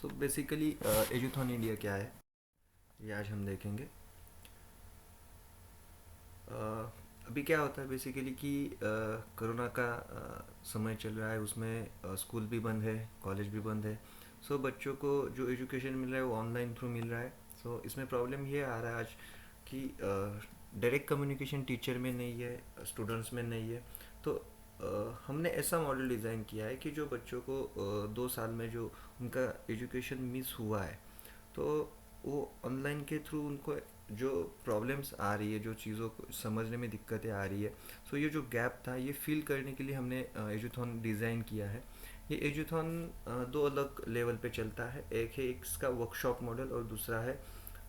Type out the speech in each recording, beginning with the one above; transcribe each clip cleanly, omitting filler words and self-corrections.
So basically एजुथॉन India क्या है ये आज हम देखेंगे। अभी क्या होता है बेसिकली कि कोरोना का समय चल रहा है, उसमें स्कूल भी बंद है, कॉलेज भी बंद है। सो बच्चों को जो एजुकेशन मिल रहा है वो ऑनलाइन थ्रू मिल रहा है। सो इसमें प्रॉब्लम ये आ रहा है आज कि डायरेक्ट कम्युनिकेशन टीचर में नहीं है, स्टूडेंट्स में नहीं है। तो हमने ऐसा मॉडल डिज़ाइन किया है कि जो बच्चों को 2 साल में जो उनका एजुकेशन मिस हुआ है, तो वो ऑनलाइन के थ्रू उनको जो प्रॉब्लम्स आ रही है, जो चीज़ों को समझने में दिक्कतें आ रही है, सो ये जो गैप था ये फिल करने के लिए हमने एजुथॉन डिज़ाइन किया है। ये एजुथॉन दो अलग लेवल पे चलता है। एक है इसका वर्कशॉप मॉडल और दूसरा है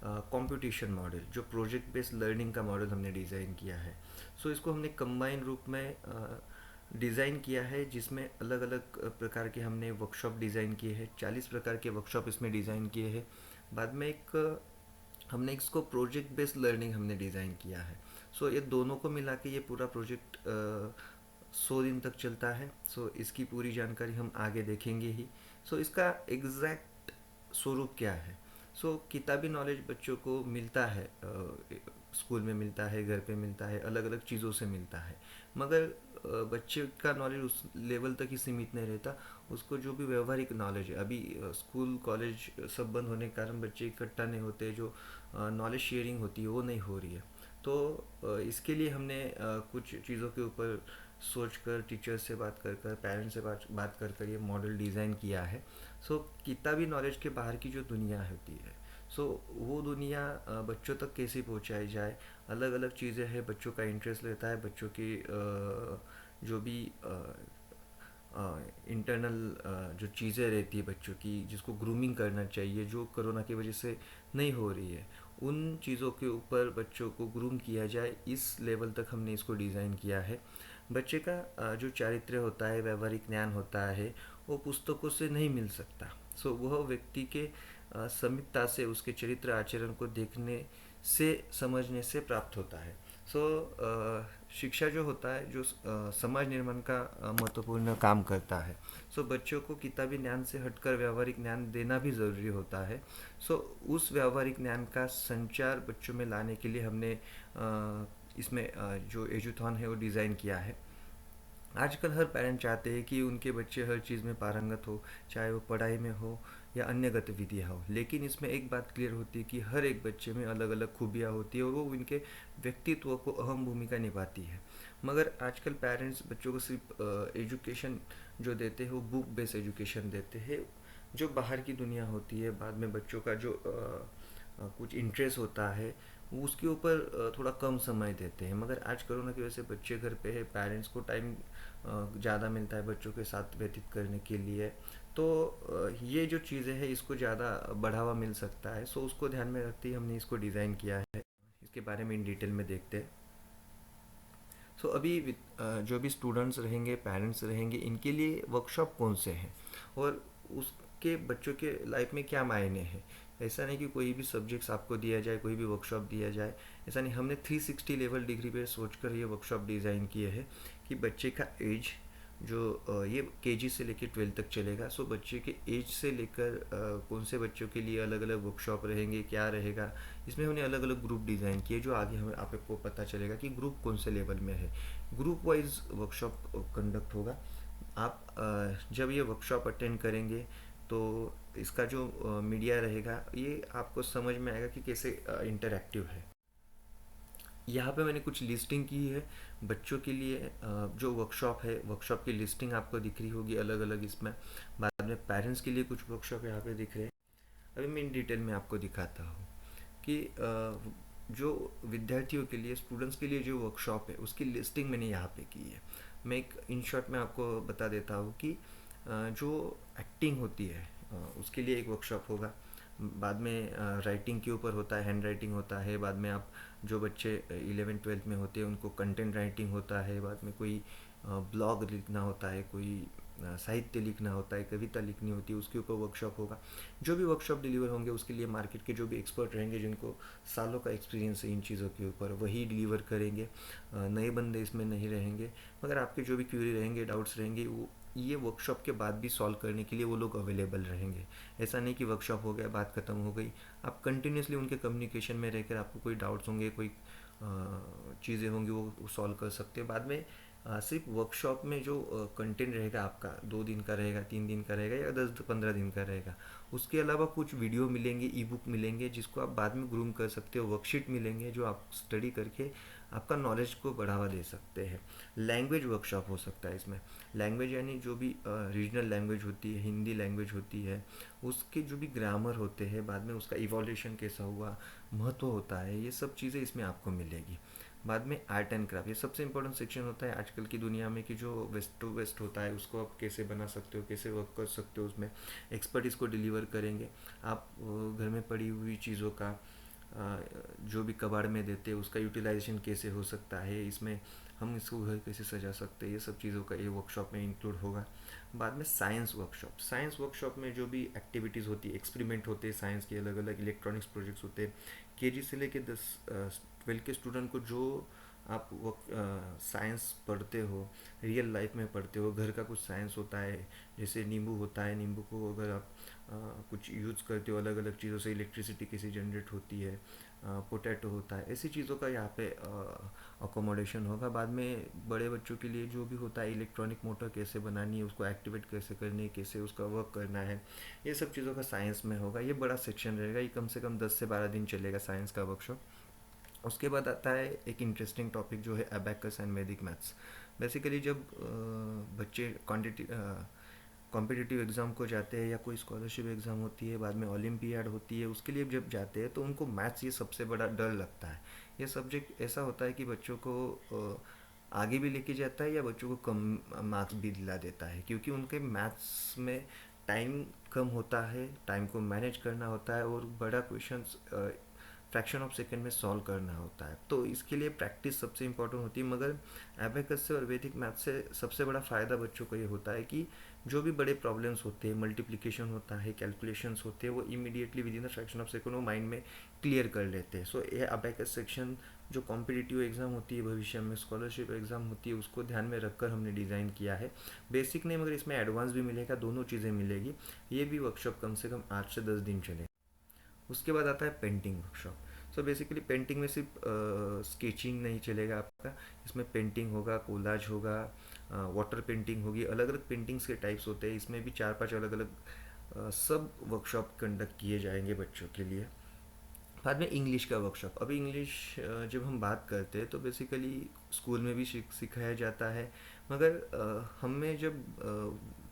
कंप्यूटेशन मॉडल, जो प्रोजेक्ट बेस्ड लर्निंग का मॉडल हमने डिज़ाइन किया है। सो इसको हमने कंबाइन रूप में डिज़ाइन किया है, जिसमें अलग अलग प्रकार के हमने वर्कशॉप डिज़ाइन किए हैं। 40 प्रकार के वर्कशॉप इसमें डिज़ाइन किए हैं। बाद में एक हमने इसको प्रोजेक्ट बेस्ड लर्निंग हमने डिज़ाइन किया है। सो ये दोनों को मिला के ये पूरा प्रोजेक्ट 100 दिन तक चलता है। सो इसकी पूरी जानकारी हम आगे देखेंगे ही। सो इसका एग्जैक्ट स्वरूप क्या है? सो किताबी नॉलेज बच्चों को मिलता है, स्कूल में मिलता है, घर पे मिलता है, अलग अलग चीज़ों से मिलता है। मगर बच्चे का नॉलेज उस लेवल तक ही सीमित नहीं रहता। उसको जो भी व्यवहारिक नॉलेज है, अभी स्कूल कॉलेज सब बंद होने के कारण बच्चे इकट्ठा नहीं होते, जो नॉलेज शेयरिंग होती है वो नहीं हो रही है। तो इसके लिए हमने कुछ चीज़ों के ऊपर सोच कर, टीचर्स से बात कर कर, पेरेंट्स से बात कर कर ये मॉडल डिज़ाइन किया है। सो किताबी नॉलेज के बाहर की जो दुनिया होती है, सो वो दुनिया बच्चों तक कैसे पहुंचाई जाए। अलग अलग चीज़ें हैं, बच्चों का इंटरेस्ट रहता है, बच्चों की जो भी इंटरनल जो चीज़ें रहती है बच्चों की, जिसको ग्रूमिंग करना चाहिए, जो कोरोना की वजह से नहीं हो रही है, उन चीज़ों के ऊपर बच्चों को ग्रूम किया जाए, इस लेवल तक हमने इसको डिज़ाइन किया है। बच्चे का जो चारित्र्य होता है, व्यवहारिक ज्ञान होता है, वो पुस्तकों से नहीं मिल सकता। सो वह व्यक्ति के समीपता से, उसके चरित्र आचरण को देखने से, समझने से प्राप्त होता है। सो शिक्षा जो होता है, जो समाज निर्माण का महत्वपूर्ण काम करता है। सो बच्चों को किताबी ज्ञान से हटकर व्यावहारिक ज्ञान देना भी ज़रूरी होता है। सो उस व्यावहारिक ज्ञान का संचार बच्चों में लाने के लिए हमने इसमें जो एजुथॉन है वो डिज़ाइन किया है। आजकल हर पेरेंट चाहते हैं कि उनके बच्चे हर चीज़ में पारंगत हो, चाहे वो पढ़ाई में हो या अन्य गतिविधियाँ हो। लेकिन इसमें एक बात क्लियर होती है कि हर एक बच्चे में अलग अलग खूबियाँ होती है और वो उनके व्यक्तित्व को अहम भूमिका निभाती है। मगर आजकल पेरेंट्स बच्चों को सिर्फ एजुकेशन जो देते हैं वो बुक बेस्ड एजुकेशन देते हैं। जो बाहर की दुनिया होती है, बाद में बच्चों का जो कुछ इंटरेस्ट होता है, उसके ऊपर थोड़ा कम समय देते हैं। मगर आज कोरोना की वजह से बच्चे घर पे है, पेरेंट्स को टाइम ज़्यादा मिलता है बच्चों के साथ व्यतीत करने के लिए। तो ये जो चीज़ें हैं इसको ज़्यादा बढ़ावा मिल सकता है। सो उसको ध्यान में रखते ही हमने इसको डिज़ाइन किया है। इसके बारे में इन डिटेल में देखते हैं। सो अभी जो भी स्टूडेंट्स रहेंगे, पेरेंट्स रहेंगे, इनके लिए वर्कशॉप कौन से हैं और उसके बच्चों के लाइफ में क्या मायने हैं। ऐसा नहीं कि कोई भी सब्जेक्ट्स आपको दिया जाए, कोई भी वर्कशॉप दिया जाए, ऐसा नहीं। हमने 360 लेवल डिग्री पे सोचकर ये वर्कशॉप डिज़ाइन किए हैं कि बच्चे का एज जो ये केजी से लेकर 12 तक चलेगा। सो बच्चे के एज से लेकर कौन से बच्चों के लिए अलग अलग वर्कशॉप रहेंगे, क्या रहेगा, इसमें हमने अलग अलग ग्रुप डिज़ाइन किए, जो आगे हमें आपको पता चलेगा कि ग्रुप कौन से लेवल में है। ग्रुप वाइज वर्कशॉप कंडक्ट होगा। आप जब ये वर्कशॉप अटेंड करेंगे तो इसका जो मीडिया रहेगा ये आपको समझ में आएगा कि कैसे इंटरैक्टिव है। यहाँ पे मैंने कुछ लिस्टिंग की है बच्चों के लिए। जो वर्कशॉप है, वर्कशॉप की लिस्टिंग आपको दिख रही होगी अलग अलग इसमें। बाद में पेरेंट्स के लिए कुछ वर्कशॉप यहाँ पे दिख रहे हैं। अभी मैं इन डिटेल में आपको दिखाता हूँ कि जो विद्यार्थियों के लिए, स्टूडेंट्स के लिए जो वर्कशॉप है उसकी लिस्टिंग मैंने यहाँ पे की है। मैं एक इन शॉर्ट में आपको बता देता हूँ कि जो एक्टिंग होती है उसके लिए एक वर्कशॉप होगा। बाद में राइटिंग के ऊपर होता है, हैंड राइटिंग होता है। बाद में आप जो बच्चे 11th-12th में होते हैं उनको कंटेंट राइटिंग होता है। बाद में कोई ब्लॉग लिखना होता है, कोई साहित्य लिखना होता है, कविता लिखनी होती है, उसके ऊपर वर्कशॉप होगा। जो भी वर्कशॉप डिलीवर होंगे उसके लिए मार्केट के जो भी एक्सपर्ट रहेंगे, जिनको सालों का एक्सपीरियंस है इन चीज़ों के ऊपर, वही डिलीवर करेंगे। नए बंदे इसमें नहीं रहेंगे। मगर आपके जो भी क्यूरी रहेंगे, डाउट्स रहेंगे, वो ये वर्कशॉप के बाद भी सॉल्व करने के लिए वो लोग अवेलेबल रहेंगे। ऐसा नहीं कि वर्कशॉप हो गया, बात ख़त्म हो गई। आप कंटिन्यूसली उनके कम्युनिकेशन में रहकर आपको कोई डाउट्स होंगे, कोई चीज़ें होंगी, वो सॉल्व कर सकते हैं। बाद में सिर्फ वर्कशॉप में जो कंटेंट रहेगा आपका 2 दिन का रहेगा, 3 दिन का रहेगा या 10-15 दिन का रहेगा, उसके अलावा कुछ वीडियो मिलेंगे, ई बुक मिलेंगे जिसको आप बाद में ग्रूम कर सकते हो, वर्कशीट मिलेंगे जो आप स्टडी करके आपका नॉलेज को बढ़ावा दे सकते हैं। लैंग्वेज वर्कशॉप हो सकता है इसमें। लैंग्वेज यानी जो भी रीजनल लैंग्वेज होती है, हिंदी लैंग्वेज होती है, उसके जो भी ग्रामर होते हैं, बाद में उसका इवोल्यूशन कैसा हुआ, महत्व होता है, ये सब चीज़ें इसमें आपको मिलेगी। बाद में आर्ट एंड क्राफ्ट, ये सबसे इम्पोर्टेंट सेक्शन होता है आजकल की दुनिया में कि जो वेस्ट टू वेस्ट होता है उसको आप कैसे बना सकते हो, कैसे वर्क कर सकते हो, उसमें एक्सपर्ट इसको डिलीवर करेंगे। आप घर में पड़ी हुई चीज़ों का जो भी कबाड़ में देते हैं उसका यूटिलाइजेशन कैसे हो सकता है, इसमें हम इसको घर कैसे सजा सकते हैं, ये सब चीज़ों का ये वर्कशॉप में इंक्लूड होगा। बाद में साइंस वर्कशॉप, साइंस वर्कशॉप में जो भी एक्टिविटीज़ होती है, एक्सपेरिमेंट होते हैं साइंस के, अलग अलग इलेक्ट्रॉनिक्स प्रोजेक्ट्स होते हैं। केजी से लेके 10-12 के स्टूडेंट को जो आप वो साइंस पढ़ते हो, रियल लाइफ में पढ़ते हो, घर का कुछ साइंस होता है, जैसे नींबू होता है, नींबू को अगर आप कुछ यूज़ करते हो, अलग अलग चीज़ों से इलेक्ट्रिसिटी कैसे जनरेट होती है, पोटैटो होता है, ऐसी चीज़ों का यहाँ पे अकोमोडेशन होगा। बाद में बड़े बच्चों के लिए जो भी होता है, इलेक्ट्रॉनिक मोटर कैसे बनानी है, उसको एक्टिवेट कैसे करनी है, कैसे उसका वर्क करना है, ये सब चीज़ों का साइंस में होगा। ये बड़ा सेक्शन रहेगा, ये कम से कम 10 से 12 दिन चलेगा साइंस का वर्कशॉप। उसके बाद आता है एक इंटरेस्टिंग टॉपिक जो है अबैकस एंड वैदिक मैथ्स। बेसिकली जब बच्चे कॉम्पिटिटिव एग्ज़ाम को जाते हैं या कोई स्कॉलरशिप एग्ज़ाम होती है, बाद में ओलंपियाड होती है, उसके लिए जब जाते हैं तो उनको मैथ्स ये सबसे बड़ा डर लगता है। ये सब्जेक्ट ऐसा होता है कि बच्चों को आगे भी लेके जाता है या बच्चों को कम मार्क्स भी दिला देता है, क्योंकि उनके मैथ्स में टाइम कम होता है, टाइम को मैनेज करना होता है और बड़ा क्वेश्चंस फ्रैक्शन ऑफ सेकेंड में सॉल्व करना होता है। तो इसके लिए प्रैक्टिस सबसे इम्पोर्टेंट होती है। मगर एबेकस से और वैदिक मैथ से सबसे बड़ा फ़ायदा बच्चों को ये होता है कि जो भी बड़े प्रॉब्लम्स होते हैं, मल्टीप्लिकेशन होता है, कैलकुलेशंस होते हैं, वो immediately with in the fraction of second वो माइंड में क्लियर कर लेते हैं। सो ये अबेकस सेक्शन जो कॉम्पिटिटिव एग्ज़ाम होती है, भविष्य में स्कॉलरशिप एग्ज़ाम होती है, उसको ध्यान में रखकर हमने डिज़ाइन किया है। बेसिक नहीं, मगर इसमें एडवांस भी मिलेगा, दोनों चीज़ें मिलेगी। ये भी वर्कशॉप कम से कम 8 से 10 दिन चलेगा। उसके बाद आता है painting workshop. So basically painting में सिर्फ स्केचिंग नहीं चलेगा आपका, इसमें पेंटिंग होगा, कोलाज होगा, वाटर पेंटिंग होगी, अलग अलग पेंटिंग्स के टाइप्स होते हैं। इसमें भी 4-5 अलग अलग सब वर्कशॉप कंडक्ट किए जाएंगे बच्चों के लिए। बाद में इंग्लिश का वर्कशॉप। अभी इंग्लिश जब हम बात करते हैं तो बेसिकली स्कूल में भी सिखाया जाता है, मगर हमें जब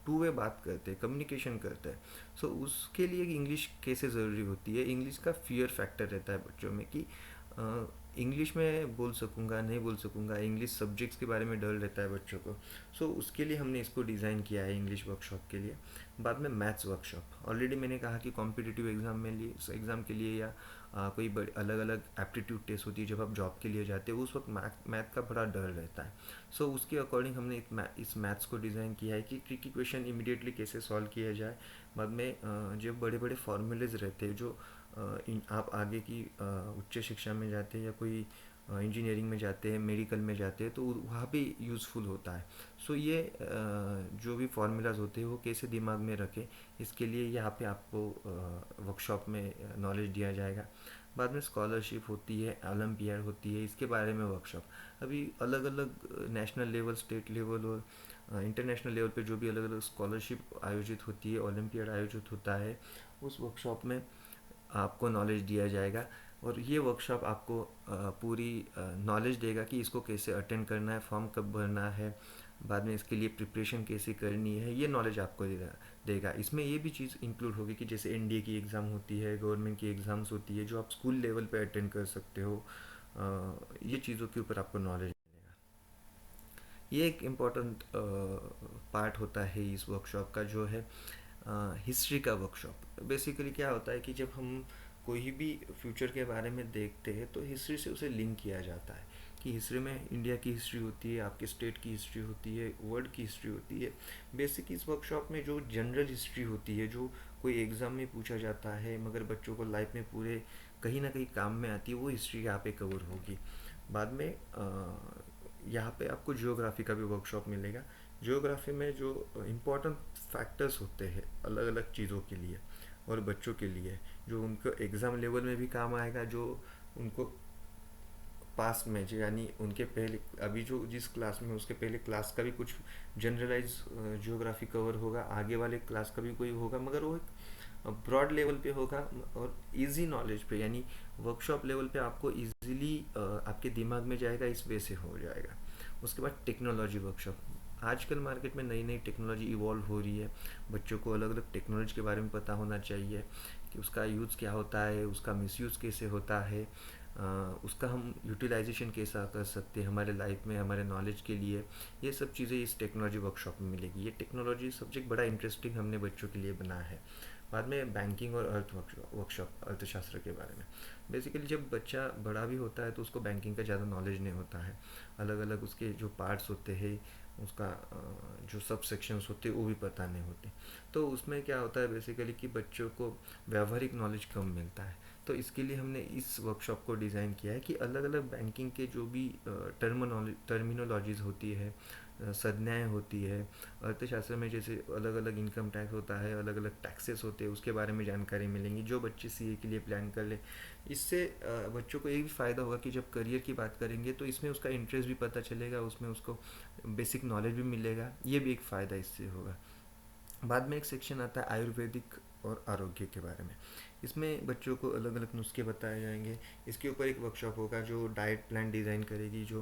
टू वे बात करते हैं, कम्युनिकेशन करते हैं, सो उसके लिए इंग्लिश कैसे ज़रूरी होती है। इंग्लिश का फियर फैक्टर रहता है बच्चों में कि इंग्लिश में बोल सकूँगा नहीं बोल सकूँगा, इंग्लिश सब्जेक्ट्स के बारे में डर रहता है बच्चों को। सो उसके लिए हमने इसको डिज़ाइन किया है इंग्लिश वर्कशॉप के लिए। बाद में मैथ्स वर्कशॉप। ऑलरेडी मैंने कहा कि कॉम्पिटिटिव एग्ज़ाम में लिए एग्ज़ाम के लिए या कोई बड़ी अलग अलग एप्टीट्यूड टेस्ट होती है, जब आप जॉब के लिए जाते हो उस वक्त मैथ का बड़ा डर रहता है। सो उसके अकॉर्डिंग हमने इस मैथ्स को डिज़ाइन किया है कि ट्रिकी क्वेश्चन इमीडिएटली कैसे सॉल्व किया जाए। बाद में जब बड़े बड़े फॉर्मूलेज रहते हैं जो आप आगे की उच्च शिक्षा में जाते हैं या कोई इंजीनियरिंग में जाते हैं, मेडिकल में जाते हैं, तो वहाँ भी यूज़फुल होता है। सो ये जो भी फार्मूलाज होते हैं वो कैसे दिमाग में रखें, इसके लिए यहाँ पे आपको वर्कशॉप में नॉलेज दिया जाएगा। बाद में स्कॉलरशिप होती है, ओलंपियाड होती है, इसके बारे में वर्कशॉप। अभी अलग अलग नेशनल लेवल, स्टेट लेवल और इंटरनेशनल लेवल पे जो भी अलग अलग स्कॉलरशिप आयोजित होती है, ओलंपियाड आयोजित होता है, उस वर्कशॉप में आपको नॉलेज दिया जाएगा। और ये वर्कशॉप आपको पूरी नॉलेज देगा कि इसको कैसे अटेंड करना है, फॉर्म कब भरना है, बाद में इसके लिए प्रिपरेशन कैसे करनी है, ये नॉलेज आपको देगा। इसमें ये भी चीज़ इंक्लूड होगी कि जैसे एनडीए की एग्ज़ाम होती है, गवर्नमेंट की एग्ज़ाम्स होती है, जो आप स्कूल लेवल पे अटेंड कर सकते हो। ये चीज़ों के ऊपर आपको नॉलेज मिलेगा। ये एक इम्पॉर्टेंट पार्ट होता है इस वर्कशॉप का, जो है हिस्ट्री का वर्कशॉप। बेसिकली क्या होता है कि जब हम कोई भी फ्यूचर के बारे में देखते हैं तो हिस्ट्री से उसे लिंक किया जाता है कि हिस्ट्री में इंडिया की हिस्ट्री होती है, आपके स्टेट की हिस्ट्री होती है, वर्ल्ड की हिस्ट्री होती है। बेसिक इस वर्कशॉप में जो जनरल हिस्ट्री होती है, जो कोई एग्ज़ाम में पूछा जाता है मगर बच्चों को लाइफ में पूरे कहीं ना कहीं काम में आती है, वो हिस्ट्री यहाँ पे कवर होगी। बाद में यहाँ पे आपको जियोग्राफी का भी वर्कशॉप मिलेगा, जियोग्राफी में जो इम्पोर्टेंट फैक्टर्स होते हैं अलग अलग चीज़ों के लिए और बच्चों के लिए, जो उनको एग्ज़ाम लेवल में भी काम आएगा, जो उनको पास में जो यानी उनके पहले अभी जो जिस क्लास में उसके पहले क्लास का भी कुछ जनरलाइज जियोग्राफी कवर होगा, आगे वाले क्लास का भी कोई होगा, मगर वो एक ब्रॉड लेवल पे होगा और इजी नॉलेज पे, यानी वर्कशॉप लेवल पे आपको इजीली आपके दिमाग में जाएगा, इस वे से हो जाएगा। उसके बाद टेक्नोलॉजी वर्कशॉप। आजकल मार्केट में नई नई टेक्नोलॉजी इवॉल्व हो रही है, बच्चों को अलग अलग टेक्नोलॉजी के बारे में पता होना चाहिए कि उसका यूज़ क्या होता है, उसका मिसयूज़ कैसे होता है, उसका हम यूटिलाइजेशन कैसा कर सकते हैं हमारे लाइफ में, हमारे नॉलेज के लिए। ये सब चीज़ें इस टेक्नोलॉजी वर्कशॉप में मिलेगी। ये टेक्नोलॉजी सब्जेक्ट बड़ा इंटरेस्टिंग हमने बच्चों के लिए बना है। बाद में बैंकिंग और अर्थ वर्कशॉप, अर्थशास्त्र के बारे में। बेसिकली जब बच्चा बड़ा भी होता है तो उसको बैंकिंग का ज़्यादा नॉलेज नहीं होता है, अलग अलग उसके जो पार्ट्स होते हैं, उसका जो सब सेक्शंस होते हैं वो भी पता नहीं होते। तो उसमें क्या होता है बेसिकली कि बच्चों को व्यावहारिक नॉलेज कम मिलता है। तो इसके लिए हमने इस वर्कशॉप को डिज़ाइन किया है कि अलग अलग बैंकिंग के जो भी टर्मिनोलॉजीज़ होती है, संज्ञाएँ होती है, अर्थशास्त्र में जैसे अलग अलग इनकम टैक्स होता है, अलग अलग टैक्सेस होते हैं, उसके बारे में जानकारी मिलेंगी जो बच्चे सीए के लिए प्लान कर ले। इससे बच्चों को ये भी फ़ायदा होगा कि जब करियर की बात करेंगे तो इसमें उसका इंटरेस्ट भी पता चलेगा, उसमें उसको बेसिक नॉलेज भी मिलेगा, ये भी एक फ़ायदा इससे होगा। बाद में एक सेक्शन आता है आयुर्वेदिक और आरोग्य के बारे में। इसमें बच्चों को अलग अलग नुस्खे बताए जाएंगे। इसके ऊपर एक वर्कशॉप होगा जो डाइट प्लान डिज़ाइन करेगी, जो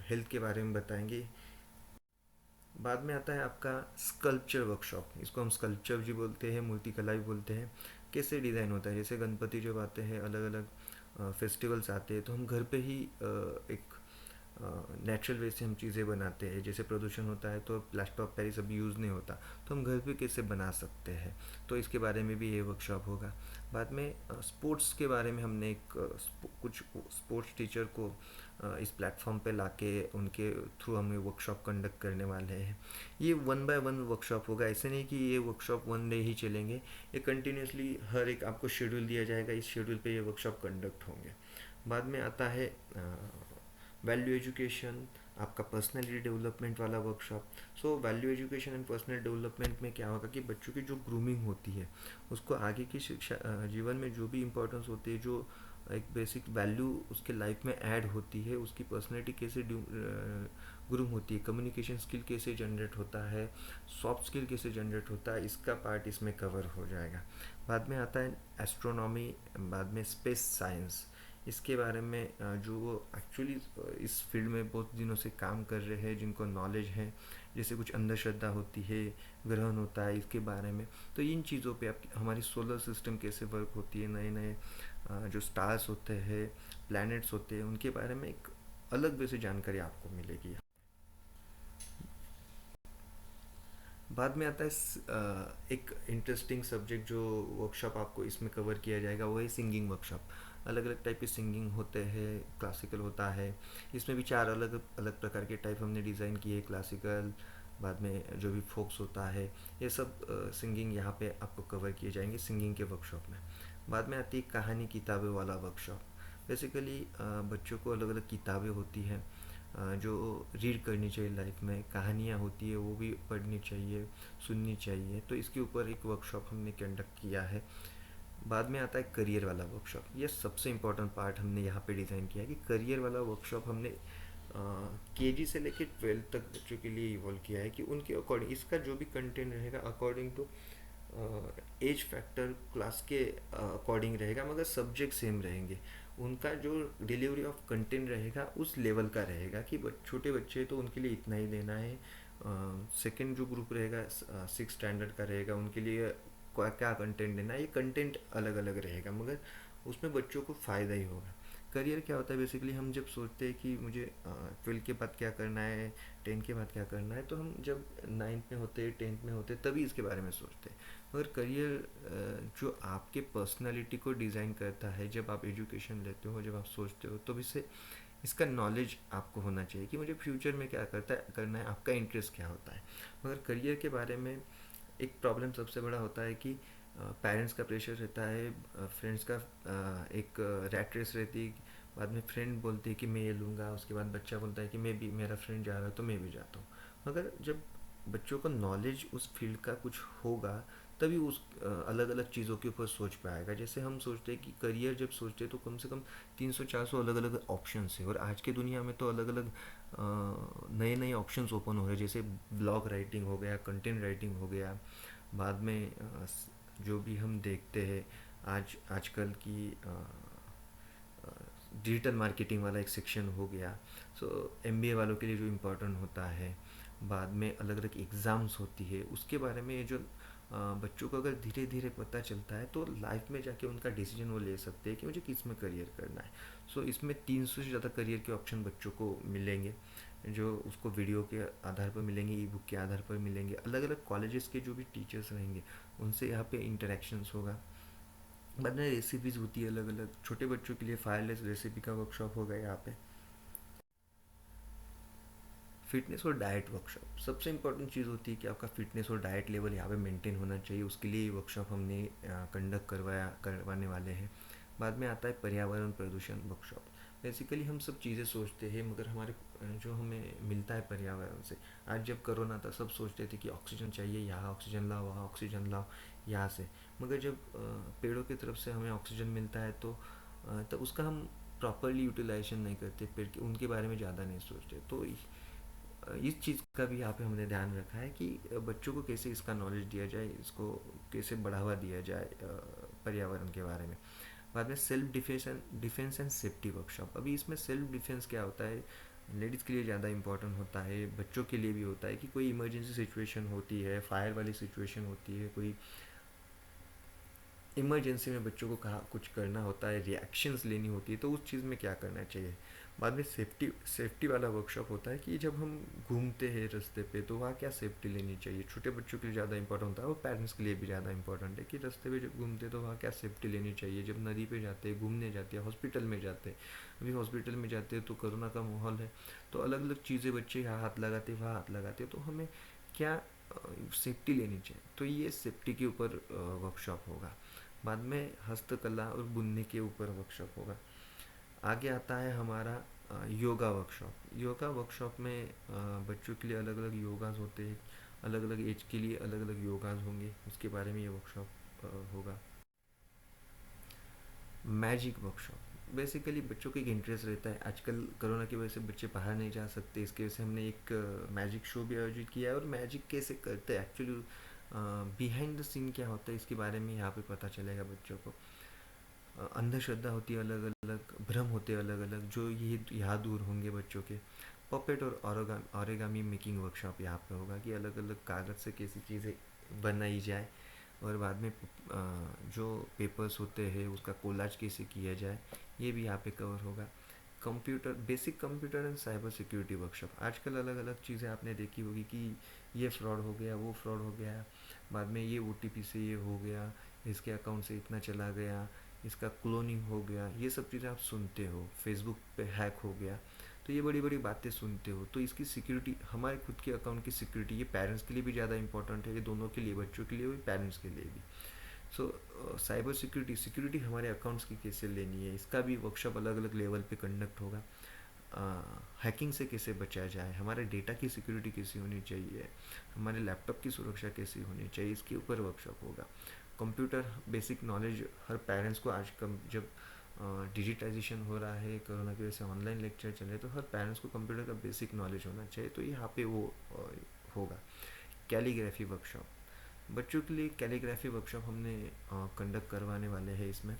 हेल्थ के बारे में बताएंगे। बाद में आता है आपका स्कल्पचर वर्कशॉप। इसको हम स्कल्पचर भी बोलते हैं, मूर्तिकला भी बोलते हैं। कैसे डिज़ाइन होता है, जैसे गणपति जब आते हैं, अलग अलग फेस्टिवल्स आते हैं, तो हम घर पे ही एक नेचुरल वे से हम चीज़ें बनाते हैं। जैसे प्रदूषण होता है तो प्लास्टर ऑफ पेरिस अभी यूज़ नहीं होता, तो हम घर पे कैसे बना सकते हैं, तो इसके बारे में भी ये वर्कशॉप होगा। बाद में स्पोर्ट्स के बारे में हमने कुछ स्पोर्ट्स टीचर को इस प्लेटफॉर्म पे लाके उनके थ्रू हम ये वर्कशॉप कंडक्ट करने वाले हैं। ये 1 बाय 1 वर्कशॉप होगा, ऐसे नहीं कि ये वर्कशॉप 1 डे ही चलेंगे, ये कंटिन्यूसली हर एक आपको शेड्यूल दिया जाएगा, इस शेड्यूल पे ये वर्कशॉप कंडक्ट होंगे। बाद में आता है वैल्यू एजुकेशन, आपका पर्सनैलिटी डेवलपमेंट वाला workshop. So value education and personal development में क्या होगा कि बच्चों की जो ग्रूमिंग होती है, उसको आगे की शिक्षा जीवन में जो भी इम्पोर्टेंस होती है, जो एक बेसिक वैल्यू उसके लाइफ में ऐड होती है, उसकी पर्सनैलिटी कैसे ग्रूम होती है, कम्युनिकेशन स्किल कैसे जनरेट होता है, सॉफ्ट स्किल कैसे जनरेट होता है, इसका पार्ट इसमें कवर हो जाएगा। बाद में आता है एस्ट्रोनॉमी, बाद में स्पेस साइंस। इसके बारे में जो वो एक्चुअली इस फील्ड में बहुत दिनों से काम कर रहे हैं, जिनको नॉलेज है, जैसे कुछ अंधश्रद्धा होती है, ग्रहण होता है, इसके बारे में। तो इन चीज़ों पे आप हमारी सोलर सिस्टम कैसे वर्क होती है, नए नए जो स्टार्स होते हैं, प्लैनेट्स होते हैं, उनके बारे में एक अलग वे से जानकारी आपको मिलेगी। बाद में आता है एक इंटरेस्टिंग सब्जेक्ट जो वर्कशॉप आपको इसमें कवर किया जाएगा, वो है सिंगिंग वर्कशॉप। अलग अलग टाइप के सिंगिंग होते हैं, क्लासिकल होता है, इसमें भी 4 अलग अलग प्रकार के टाइप हमने डिज़ाइन किए, क्लासिकल, बाद में जो भी फोक्स होता है, ये सब सिंगिंग यहाँ पे आपको कवर किए जाएंगे सिंगिंग के वर्कशॉप में। बाद में आती है कहानी किताबें वाला वर्कशॉप। बेसिकली बच्चों को अलग अलग किताबें होती हैं जो रीड करनी चाहिए, लाइफ में कहानियाँ होती है वो भी पढ़नी चाहिए, सुननी चाहिए, तो इसके ऊपर एक वर्कशॉप हमने कंडक्ट किया है। बाद में आता है करियर वाला वर्कशॉप। ये सबसे इम्पोर्टेंट पार्ट हमने यहाँ पे डिज़ाइन किया है कि करियर वाला वर्कशॉप हमने केजी से लेकर 12th तक बच्चों के लिए इवॉल्व किया है कि उनके अकॉर्डिंग इसका जो भी कंटेंट रहेगा according to age factor class के अकॉर्डिंग रहेगा, मगर सब्जेक्ट सेम रहेंगे। उनका जो डिलीवरी ऑफ कंटेंट रहेगा उस लेवल का रहेगा कि छोटे बच्चे तो उनके लिए इतना ही देना है। सेकंड जो ग्रुप रहेगा 6 स्टैंडर्ड का रहेगा, उनके लिए क्या कंटेंट देना है, ये कंटेंट अलग अलग रहेगा, मगर उसमें बच्चों को फ़ायदा ही होगा। करियर क्या होता है बेसिकली, हम जब सोचते हैं कि मुझे 12 के बाद क्या करना है, 10 के बाद क्या करना है, तो हम जब 9th में होते 10th में होते तभी इसके बारे में सोचते हैं। मगर करियर जो आपके पर्सनालिटी को डिज़ाइन करता है, जब आप एजुकेशन लेते हो, जब आप सोचते हो, तो इससे इसका नॉलेज आपको होना चाहिए कि मुझे फ्यूचर में क्या करना है, आपका इंटरेस्ट क्या होता है। मगर करियर के बारे में एक प्रॉब्लम सबसे बड़ा होता है कि पेरेंट्स का प्रेशर रहता है, फ्रेंड्स का एक रैट रेस रहती है। बाद में फ्रेंड बोलती है कि मैं ये लूँगा, उसके बाद बच्चा बोलता है कि मैं भी, मेरा फ्रेंड जा रहा है तो मैं भी जाता हूँ। मगर जब बच्चों को नॉलेज उस फील्ड का कुछ होगा, तभी उस अलग अलग चीज़ों के ऊपर सोच पाएगा। जैसे हम सोचते हैं कि करियर जब सोचते हैं तो कम से कम 300-400 अलग अलग ऑप्शंस है, और आज के दुनिया में तो अलग अलग नए नए ऑप्शंस ओपन हो रहे हैं। जैसे ब्लॉग राइटिंग हो गया, कंटेंट राइटिंग हो गया, बाद में जो भी हम देखते हैं आजकल की डिजिटल मार्केटिंग वाला एक सेक्शन हो गया। सो एमबीए वालों के लिए जो इम्पोर्टेंट होता है, बाद में अलग अलग एग्ज़ाम्स होती है, उसके बारे में जो बच्चों को अगर धीरे धीरे पता चलता है तो लाइफ में जाके उनका डिसीजन वो ले सकते हैं कि मुझे किस में करियर करना है। सो इसमें 300 से ज़्यादा करियर के ऑप्शन बच्चों को मिलेंगे, जो उसको वीडियो के आधार पर मिलेंगे, ई बुक के आधार पर मिलेंगे, अलग अलग कॉलेजेस के जो भी टीचर्स रहेंगे उनसे यहाँ पे इंटरेक्शंस होगा। बाद में रेसिपीज़ होती है अलग अलग, छोटे बच्चों के लिए फायरलेस रेसिपी का वर्कशॉप होगा यहाँ पे। फिटनेस और डाइट वर्कशॉप सबसे इंपॉर्टेंट चीज़ होती है कि आपका फिटनेस और डाइट लेवल यहाँ पे मेंटेन होना चाहिए, उसके लिए ये वर्कशॉप हमने कंडक्ट करवाने वाले हैं। बाद में आता है पर्यावरण प्रदूषण वर्कशॉप। बेसिकली हम सब चीज़ें सोचते हैं, मगर हमारे जो हमें मिलता है पर्यावरण से, आज जब कोरोना था सब सोचते थे कि ऑक्सीजन चाहिए, यहाँ ऑक्सीजन लाओ, वहाँ ऑक्सीजन लाओ, यहाँ से। मगर जब पेड़ों की तरफ से हमें ऑक्सीजन मिलता है तो तब उसका हम प्रॉपरली यूटिलाइजेशन नहीं करते, पेड़ के उनके बारे में ज़्यादा नहीं सोचते। तो इस चीज़ का भी यहाँ पे हमने ध्यान रखा है कि बच्चों को कैसे इसका नॉलेज दिया जाए, इसको कैसे बढ़ावा दिया जाए पर्यावरण के बारे में। बाद में self defence and safety workshop. अभी इसमें सेल्फ डिफेंस क्या होता है, लेडीज़ के लिए ज़्यादा इंपॉर्टेंट होता है, बच्चों के लिए भी होता है कि कोई इमरजेंसी सिचुएशन होती है, फायर वाली सिचुएशन होती है, कोई इमरजेंसी में बच्चों को कहा कुछ करना होता है, रिएक्शंस लेनी होती है, तो उस चीज़ में क्या करना चाहिए। बाद में सेफ्टी वाला वर्कशॉप होता है कि जब हम घूमते हैं रास्ते पे तो वहाँ क्या सेफ्टी लेनी चाहिए। छोटे बच्चों के लिए ज़्यादा इंपॉर्टेंट होता है और पेरेंट्स के लिए भी ज़्यादा इंपॉर्टेंट है कि रास्ते पे जब घूमते तो वहाँ क्या सेफ्टी लेनी चाहिए। जब नदी पे जाते हैं, घूमने जाते हैं, हॉस्पिटल में जाते हैं, अभी हॉस्पिटल में जाते हैं तो कोरोना का माहौल है, तो अलग अलग चीज़ें बच्चे यहाँ हाथ लगाते वहाँ हाथ लगाते, तो हमें क्या सेफ्टी लेनी चाहिए। तो ये सेफ्टी के ऊपर वर्कशॉप होगा। बाद में हस्तकला और बुनने के ऊपर वर्कशॉप होगा। आगे आता है हमारा योगा वर्कशॉप। योगा वर्कशॉप में बच्चों के लिए अलग अलग योगाज होते हैं, अलग अलग एज के लिए अलग अलग योगाज होंगे, उसके बारे में ये वर्कशॉप होगा। मैजिक वर्कशॉप, बेसिकली बच्चों को एक इंटरेस्ट रहता है, आजकल कोरोना की वजह से बच्चे बाहर नहीं जा सकते, इसकी वजह से हमने एक मैजिक शो भी आयोजित किया है। और मैजिक कैसे करते हैं एक्चुअली, बिहाइंड द सीन क्या होता है, इसके बारे में यहाँ पे पता चलेगा बच्चों को। अंधश्रद्धा होती है अलग अलग, भ्रम होते हैं अलग अलग, जो ये यहाँ दूर होंगे बच्चों के। पपेट और ऑरिगामी मेकिंग वर्कशॉप यहाँ पे होगा कि अलग अलग कागज़ से कैसी चीज़ें बनाई जाए, और बाद में जो पेपर्स होते हैं उसका कोलाज कैसे किया जाए, ये भी यहाँ पे कवर होगा। Computer basic computer and cyber security workshop. आजकल अलग अलग चीज़ें आपने देखी होगी कि ये फ्रॉड हो गया, वो फ्रॉड हो गया, बाद में ये ओटीपी से ये हो गया, इसके अकाउंट से इतना चला गया, इसका क्लोनिंग हो गया, ये सब चीज़ें आप सुनते हो, फेसबुक पे हैक हो गया, तो ये बड़ी बड़ी बातें सुनते हो। तो इसकी सिक्योरिटी, हमारे खुद के अकाउंट की सिक्योरिटी, ये पेरेंट्स के लिए भी ज़्यादा इंपॉर्टेंट है, ये दोनों के लिए, बच्चों के लिए भी, पेरेंट्स के लिए भी। सो साइबर सिक्योरिटी हमारे अकाउंट्स की कैसे लेनी है, इसका भी वर्कशॉप अलग अलग लेवल पे कंडक्ट होगा। हैकिंग से कैसे बचा जाए, हमारे डेटा की सिक्योरिटी कैसी होनी चाहिए, हमारे लैपटॉप की सुरक्षा कैसी होनी चाहिए, इसके ऊपर वर्कशॉप होगा। कंप्यूटर बेसिक नॉलेज हर पेरेंट्स को आज कम, जब डिजिटाइजेशन हो रहा है, कोरोना की वजह से ऑनलाइन लेक्चर चल रहे हैं, तो हर पेरेंट्स को कंप्यूटर का बेसिक नॉलेज होना चाहिए, तो यहाँ पे वो होगा। कैलीग्राफी वर्कशॉप, बच्चों के लिए कैलीग्राफी वर्कशॉप हमने कंडक्ट करवाने वाले हैं इसमें।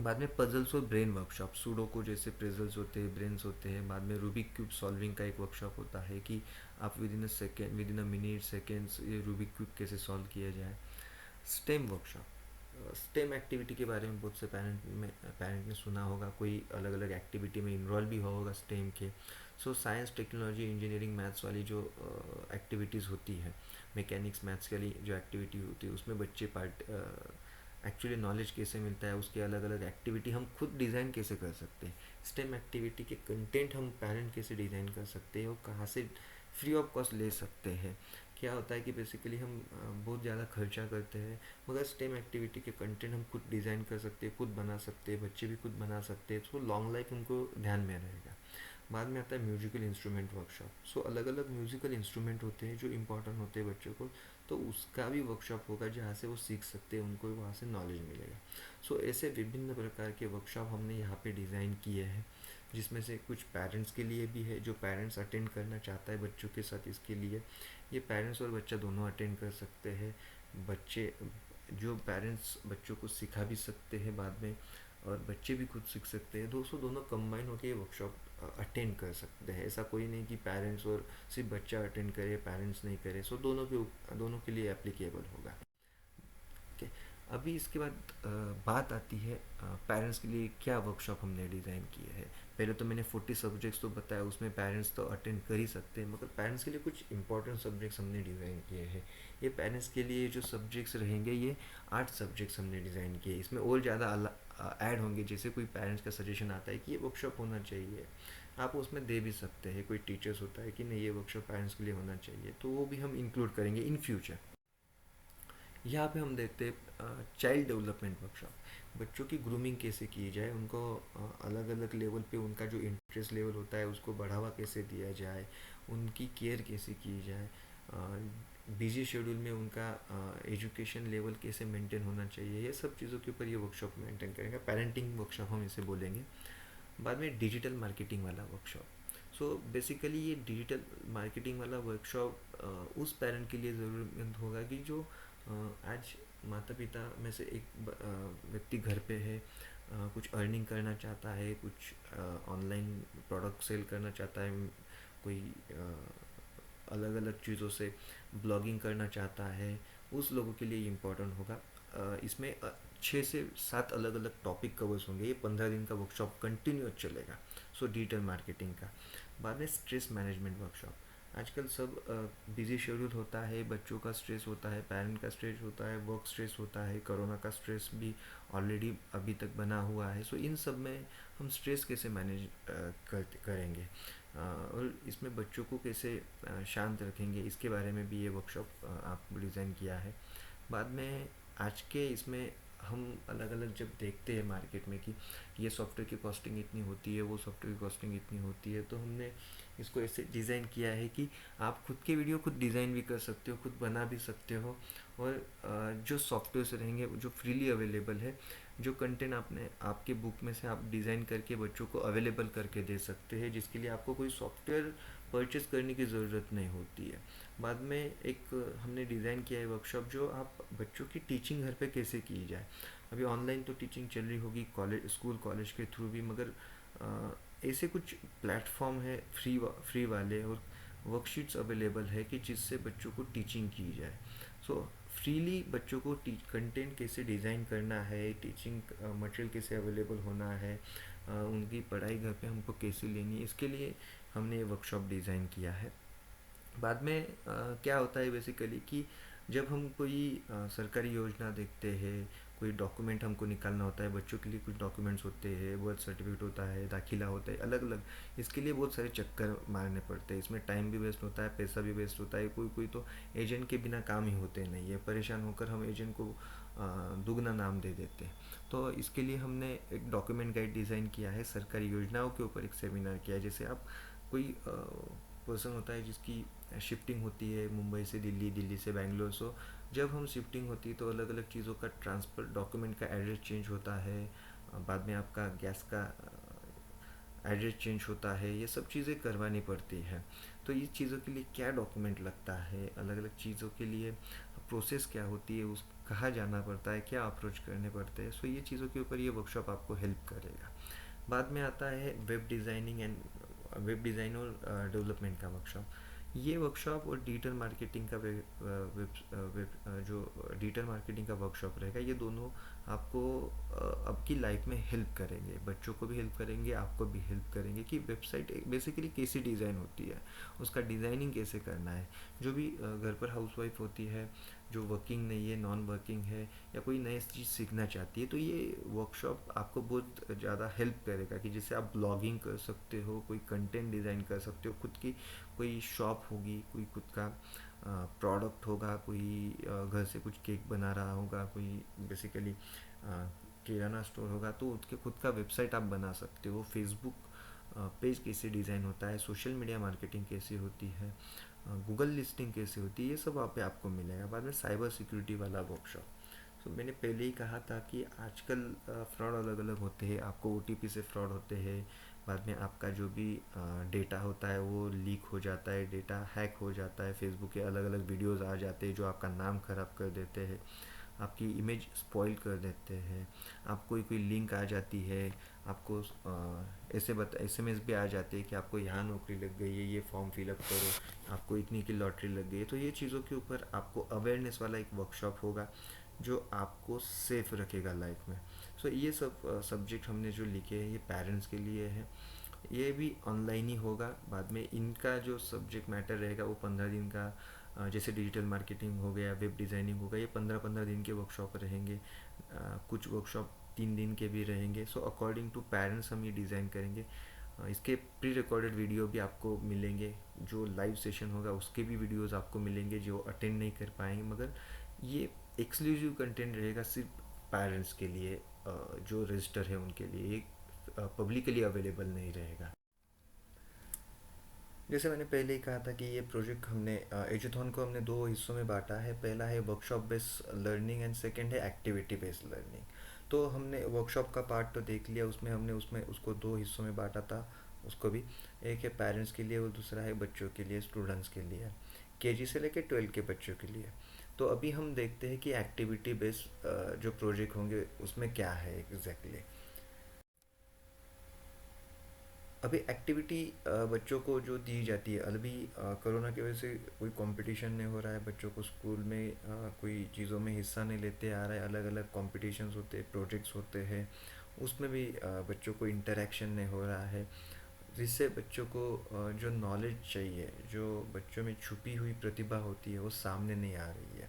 बाद में पजल्स और ब्रेन वर्कशॉप, सूडोको जैसे पजल्स होते हैं, ब्रेन्स होते हैं। बाद में रूबिक क्यूब सॉल्विंग का एक वर्कशॉप होता है कि आप with in a minute seconds ये रूबिक क्यूब कैसे सॉल्व किया जाए। स्टेम वर्कशॉप, स्टेम एक्टिविटी के बारे में बहुत से पेरेंट ने सुना होगा, कोई अलग अलग एक्टिविटी में इन्वॉल्व भी हुआ होगा स्टेम के। So science technology engineering maths वाली जो एक्टिविटीज़ होती है, मैकेनिक्स मैथ्स के लिए जो एक्टिविटी होती है, उसमें बच्चे पार्ट एक्चुअली नॉलेज कैसे मिलता है, उसके अलग अलग एक्टिविटी हम खुद डिज़ाइन कैसे कर सकते हैं, स्टेम एक्टिविटी के कंटेंट हम पेरेंट कैसे डिज़ाइन कर सकते हैं और कहाँ से फ्री ऑफ कॉस्ट ले सकते हैं। क्या होता है कि बेसिकली हम बहुत ज़्यादा खर्चा करते हैं, मगर स्टेम एक्टिविटी के कंटेंट हम खुद डिज़ाइन कर सकते हैं, खुद बना सकते हैं, बच्चे भी खुद बना सकते हैं, तो लॉन्ग लाइफ उनको ध्यान में रहेगा। बाद में आता है म्यूजिकल इंस्ट्रूमेंट वर्कशॉप। सो अलग अलग म्यूजिकल इंस्ट्रूमेंट होते हैं जो इम्पोर्टेंट होते हैं बच्चों को, तो उसका भी वर्कशॉप होगा जहाँ से वो सीख सकते हैं, उनको वहाँ से नॉलेज मिलेगा। सो ऐसे विभिन्न प्रकार के वर्कशॉप हमने यहाँ पे डिज़ाइन किए हैं, जिसमें से कुछ पेरेंट्स के लिए भी है, जो पेरेंट्स अटेंड करना चाहता है बच्चों के साथ, इसके लिए ये पेरेंट्स और बच्चा दोनों अटेंड कर सकते हैं। बच्चे जो पेरेंट्स बच्चों को सिखा भी सकते हैं बाद में, और बच्चे भी खुद सीख सकते हैं, दोस्तों दोनों कंबाइन होकर ये वर्कशॉप अटेंड कर सकते हैं। ऐसा कोई नहीं कि पेरेंट्स और सिर्फ बच्चा अटेंड करे, पेरेंट्स नहीं करे। सो दोनों के लिए एप्लीकेबल होगा। ओके, अभी इसके बाद बात आती है पेरेंट्स के लिए क्या वर्कशॉप हमने डिज़ाइन किया है। पहले तो मैंने 40 सब्जेक्ट्स तो बताया, उसमें पेरेंट्स तो अटेंड कर ही सकते हैं, मगर पेरेंट्स के लिए कुछ इंपॉर्टेंट सब्जेक्ट्स हमने डिज़ाइन किए हैं। ये पेरेंट्स के लिए जो सब्जेक्ट्स रहेंगे, ये 8 सब्जेक्ट्स हमने डिज़ाइन किए। इसमें और ज़्यादा ऐड होंगे, जैसे कोई पेरेंट्स का सजेशन आता है कि ये वर्कशॉप होना चाहिए, आप उसमें दे भी सकते हैं। कोई टीचर्स होता है कि नहीं, ये वर्कशॉप पेरेंट्स के लिए होना चाहिए, तो वो भी हम इंक्लूड करेंगे इन फ्यूचर। यहाँ पे हम देखते हैं चाइल्ड डेवलपमेंट वर्कशॉप। बच्चों की ग्रूमिंग कैसे की जाए, उनको अलग अलग लेवल पे उनका जो इंटरेस्ट लेवल होता है उसको बढ़ावा कैसे दिया जाए, उनकी केयर कैसे की जाए, बिजी शेड्यूल में उनका एजुकेशन लेवल कैसे मेंटेन होना चाहिए, ये सब चीज़ों के ऊपर ये वर्कशॉप मेंटेन करेंगे। पेरेंटिंग वर्कशॉप हम इसे बोलेंगे। बाद में डिजिटल मार्केटिंग वाला वर्कशॉप। सो बेसिकली ये डिजिटल मार्केटिंग वाला वर्कशॉप उस पेरेंट के लिए ज़रूरतमंद होगा कि जो आज माता पिता में से एक व्यक्ति घर पे है, कुछ अर्निंग करना चाहता है, कुछ ऑनलाइन प्रोडक्ट सेल करना चाहता है, कोई अलग अलग चीज़ों से ब्लॉगिंग करना चाहता है, उस लोगों के लिए इम्पोर्टेंट होगा। इसमें 6 से 7 अलग अलग टॉपिक कवर्स होंगे। ये 15 दिन का वर्कशॉप कंटिन्यूस चलेगा। सो डिजिटल मार्केटिंग का। बाद में स्ट्रेस मैनेजमेंट वर्कशॉप। आजकल सब बिजी शेड्यूल होता है, बच्चों का स्ट्रेस होता है, पेरेंट का स्ट्रेस होता है, वर्क स्ट्रेस होता है, कोरोना का स्ट्रेस भी ऑलरेडी अभी तक बना हुआ है। सो इन सब में हम स्ट्रेस कैसे मैनेज करेंगे, और इसमें बच्चों को कैसे शांत रखेंगे, इसके बारे में भी ये वर्कशॉप आप डिज़ाइन किया है। बाद में आज के इसमें हम अलग अलग जब देखते हैं मार्केट में कि ये सॉफ्टवेयर की कॉस्टिंग इतनी होती है, वो सॉफ्टवेयर की कॉस्टिंग इतनी होती है, तो हमने इसको ऐसे डिज़ाइन किया है कि आप खुद के वीडियो खुद डिज़ाइन भी कर सकते हो, खुद बना भी सकते हो, और जो सॉफ्टवेयर रहेंगे जो फ्रीली अवेलेबल है, जो कंटेंट आपने आपके बुक में से आप डिज़ाइन करके बच्चों को अवेलेबल करके दे सकते हैं, जिसके लिए आपको कोई सॉफ्टवेयर परचेस करने की ज़रूरत नहीं होती है। बाद में एक हमने डिज़ाइन किया है वर्कशॉप, जो आप बच्चों की टीचिंग घर पे कैसे की जाए। अभी ऑनलाइन तो टीचिंग चल रही होगी कॉलेज, स्कूल कॉलेज के थ्रू भी, मगर ऐसे कुछ प्लेटफॉर्म है फ्री वाले, और वर्कशीट्स अवेलेबल है कि जिससे बच्चों को टीचिंग की जाए। सो फ्रीली बच्चों को कंटेंट कैसे डिज़ाइन करना है, टीचिंग मटेरियल कैसे अवेलेबल होना है, उनकी पढ़ाई घर पे हमको कैसे लेनी है, इसके लिए हमने ये वर्कशॉप डिज़ाइन किया है। बाद में क्या होता है बेसिकली कि जब हम कोई सरकारी योजना देखते हैं, कोई डॉक्यूमेंट हमको निकालना होता है, बच्चों के लिए कुछ डॉक्यूमेंट्स होते हैं, बर्थ सर्टिफिकेट होता है, दाखिला होता है, अलग अलग, इसके लिए बहुत सारे चक्कर मारने पड़ते हैं। इसमें टाइम भी वेस्ट होता है, पैसा भी वेस्ट होता है, कोई कोई तो एजेंट के बिना काम ही होते नहीं है, परेशान होकर हम एजेंट को दुगना नाम दे देते हैं। तो इसके लिए हमने एक डॉक्यूमेंट गाइड डिज़ाइन किया है, सरकारी योजनाओं के ऊपर एक सेमिनार किया है। जैसे आप कोई पर्सन होता है जिसकी शिफ्टिंग होती है मुंबई से दिल्ली, दिल्ली से बैंगलोर, सो जब हम शिफ्टिंग होती है तो अलग अलग चीज़ों का ट्रांसफ़र, डॉक्यूमेंट का एड्रेस चेंज होता है, बाद में आपका गैस का एड्रेस चेंज होता है, ये सब चीज़ें करवानी पड़ती है। तो ये चीज़ों के लिए क्या डॉक्यूमेंट लगता है, अलग अलग चीज़ों के लिए प्रोसेस क्या होती है, उस कहाँ जाना पड़ता है, क्या अप्रोच करने पड़ते हैं, सो ये चीज़ों के ऊपर ये वर्कशॉप आपको हेल्प करेगा। बाद में आता है web designing and web design और डेवलपमेंट का वर्कशॉप। ये वर्कशॉप और डिजिटल मार्केटिंग का जो डिजिटल मार्केटिंग का वर्कशॉप रहेगा, ये दोनों आपको आपकी लाइफ में हेल्प करेंगे, बच्चों को भी हेल्प करेंगे, आपको भी हेल्प करेंगे कि वेबसाइट बेसिकली कैसी डिज़ाइन होती है, उसका डिज़ाइनिंग कैसे करना है। जो भी घर पर हाउसवाइफ होती है, जो वर्किंग नहीं है, नॉन वर्किंग है, या कोई नई चीज़ सीखना चाहती है, तो ये वर्कशॉप आपको बहुत ज़्यादा हेल्प करेगा कि जिससे आप ब्लॉगिंग कर सकते हो, कोई कंटेंट डिज़ाइन कर सकते हो, खुद की कोई शॉप होगी, कोई खुद का प्रोडक्ट होगा, कोई घर से कुछ केक बना रहा होगा, कोई बेसिकली किराना स्टोर होगा, तो उसके खुद का वेबसाइट आप बना सकते हो, फेसबुक पेज कैसे डिज़ाइन होता है, सोशल मीडिया मार्केटिंग कैसे होती है, गूगल लिस्टिंग कैसे होती है, ये सब वहाँ पे आपको मिलेगा। बाद में साइबर सिक्योरिटी वाला वर्कशॉप। तो मैंने पहले ही कहा था कि आजकल फ्रॉड अलग अलग होते हैं, आपको ओटीपी से फ्रॉड होते हैं, बाद में आपका जो भी डेटा होता है वो लीक हो जाता है, डेटा हैक हो जाता है, फेसबुक के अलग अलग वीडियोस आ जाते हैं जो आपका नाम खराब कर देते हैं, आपकी इमेज स्पॉइल कर देते हैं, आप कोई कोई लिंक आ जाती है, आपको ऐसे एसएमएस भी आ जाते हैं कि आपको यहाँ नौकरी लग गई है, ये फॉर्म फिलअप करो, आपको इतनी की लॉटरी लग गई है। तो ये चीज़ों के ऊपर आपको अवेयरनेस वाला एक वर्कशॉप होगा जो आपको सेफ रखेगा लाइफ में। सो ये सब सब्जेक्ट हमने जो लिखे हैं ये पेरेंट्स के लिए है, ये भी ऑनलाइन ही होगा। बाद में इनका जो सब्जेक्ट मैटर रहेगा वो 15 दिन का, जैसे डिजिटल मार्केटिंग हो गया, वेब डिज़ाइनिंग हो गया, ये 15-15 दिन के वर्कशॉप रहेंगे। कुछ वर्कशॉप 3 दिन के भी रहेंगे। सो अकॉर्डिंग टू पेरेंट्स हम ये डिज़ाइन करेंगे। इसके प्री रिकॉर्डेड वीडियो भी आपको मिलेंगे, जो लाइव सेशन होगा उसके भी वीडियोस आपको मिलेंगे जो अटेंड नहीं कर पाएंगे, मगर ये एक्सक्लूसिव कंटेंट रहेगा सिर्फ पेरेंट्स के लिए, जो रजिस्टर है उनके लिए, ये पब्लिकली अवेलेबल नहीं रहेगा। जैसे मैंने पहले ही कहा था कि ये प्रोजेक्ट हमने एजुथॉन को हमने दो हिस्सों में बांटा है। पहला है workshop based learning and second है एक्टिविटी बेस्ड लर्निंग। तो हमने वर्कशॉप का पार्ट तो देख लिया, उसमें उसको दो हिस्सों में बांटा था। उसको भी एक है पेरेंट्स के लिए और दूसरा है बच्चों के लिए, स्टूडेंट्स के लिए, केजी से लेकर 12 के बच्चों के लिए। तो अभी हम देखते हैं कि एक्टिविटी बेस्ड जो प्रोजेक्ट होंगे उसमें क्या है एग्जैक्टली। अभी एक्टिविटी बच्चों को जो दी जाती है, अभी कोरोना की वजह से कोई कंपटीशन नहीं हो रहा है, बच्चों को स्कूल में कोई चीज़ों में हिस्सा नहीं लेते आ रहा है, अलग अलग कॉम्पिटिशन्स होते हैं, प्रोजेक्ट्स होते हैं, उसमें भी बच्चों को इंटरेक्शन नहीं हो रहा है, जिससे बच्चों को जो नॉलेज चाहिए, जो बच्चों में छुपी हुई प्रतिभा होती है वो सामने नहीं आ रही है।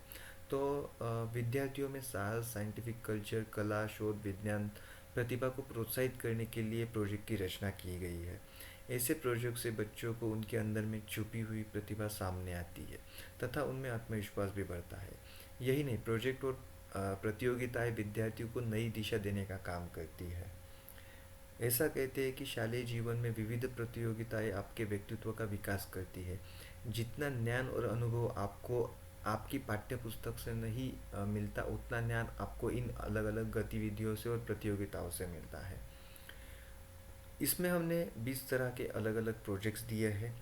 तो विद्यार्थियों में साहस, साइंटिफिक कल्चर, कला, शोध, विज्ञान प्रतिभा को प्रोत्साहित करने के लिए प्रोजेक्ट की रचना की गई है। ऐसे प्रोजेक्ट से बच्चों को उनके अंदर में छुपी हुई प्रतिभा सामने आती है तथा उनमें आत्मविश्वास भी बढ़ता है। यही नहीं, प्रोजेक्ट और प्रतियोगिताएं विद्यार्थियों को नई दिशा देने का काम करती है। ऐसा कहते हैं कि शालेय जीवन में विविध प्रतियोगिताएं आपके व्यक्तित्व का विकास करती है। जितना ज्ञान और अनुभव आपको आपकी पाठ्य पुस्तक से नहीं मिलता, उतना ज्ञान आपको इन अलग अलग गतिविधियों से और प्रतियोगिताओं से मिलता है। इसमें हमने 20 तरह के अलग अलग प्रोजेक्ट्स दिए हैं।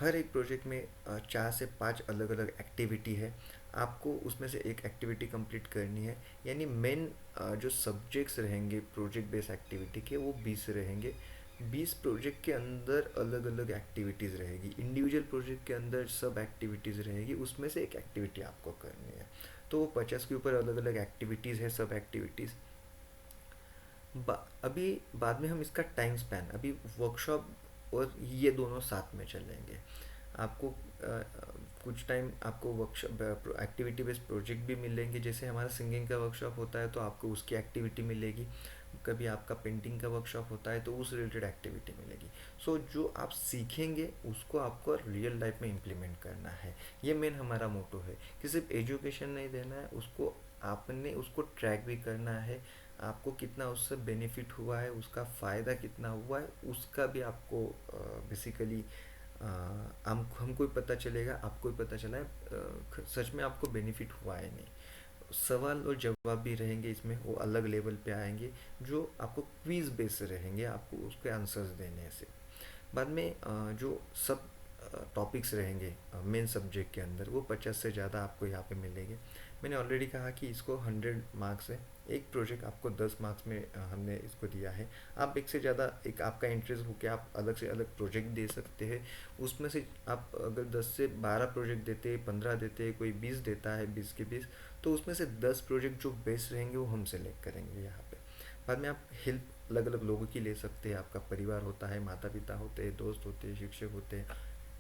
हर एक प्रोजेक्ट में 4 से 5 अलग अलग एक्टिविटी है। आपको उसमें से एक एक्टिविटी कंप्लीट करनी है, यानी मेन जो सब्जेक्ट्स रहेंगे प्रोजेक्ट बेस्ड एक्टिविटी के वो 20 रहेंगे। 20 प्रोजेक्ट के अंदर अलग अलग एक्टिविटीज़ रहेगी, इंडिविजुअल प्रोजेक्ट के अंदर सब एक्टिविटीज़ रहेगी, उसमें से एक एक्टिविटी आपको करनी है। तो वो 50 के ऊपर अलग अलग एक्टिविटीज़ है, सब एक्टिविटीज़। अभी बाद में हम इसका टाइम स्पैन, अभी वर्कशॉप और ये दोनों साथ में चलेंगे। आपको कुछ टाइम आपको वर्कशॉप एक्टिविटी बेस्ड प्रोजेक्ट भी मिलेंगे, जैसे हमारा सिंगिंग का वर्कशॉप होता है तो आपको उसकी एक्टिविटी मिलेगी, कभी आपका पेंटिंग का वर्कशॉप होता है तो उस रिलेटेड एक्टिविटी मिलेगी। सो जो आप सीखेंगे उसको आपको रियल लाइफ में इम्प्लीमेंट करना है। ये मेन हमारा मोटो है कि सिर्फ एजुकेशन नहीं देना है, उसको आपने उसको ट्रैक भी करना है, आपको कितना उससे बेनिफिट हुआ है, उसका फ़ायदा कितना हुआ है, उसका भी आपको बेसिकली हमको भी पता चलेगा, आपको भी पता चला है सच में आपको बेनिफिट हुआ है नहीं। सवाल और जवाब भी रहेंगे इसमें, वो अलग लेवल पे आएंगे, जो आपको क्विज बेस रहेंगे, आपको उसके आंसर्स देने से। बाद में जो सब टॉपिक्स रहेंगे मेन सब्जेक्ट के अंदर, वो 50 से ज़्यादा आपको यहाँ पे मिलेंगे। मैंने ऑलरेडी कहा कि इसको 100 मार्क्स है, एक प्रोजेक्ट आपको 10 मार्क्स में हमने इसको दिया है। आप एक से ज़्यादा, एक आपका इंटरेस्ट हो कि आप अलग से अलग प्रोजेक्ट दे सकते हैं, उसमें से आप अगर 10 से 12 प्रोजेक्ट देते हैं, 15 देते हैं, कोई 20 देता है, 20 के 20, तो उसमें से 10 प्रोजेक्ट जो बेस्ट रहेंगे वो हम सेलेक्ट करेंगे यहाँ पे। बाद में आप हेल्प अलग अलग लोगों की ले सकते हैं, आपका परिवार होता है, माता पिता होते हैं, दोस्त होते हैं, शिक्षक होते हैं,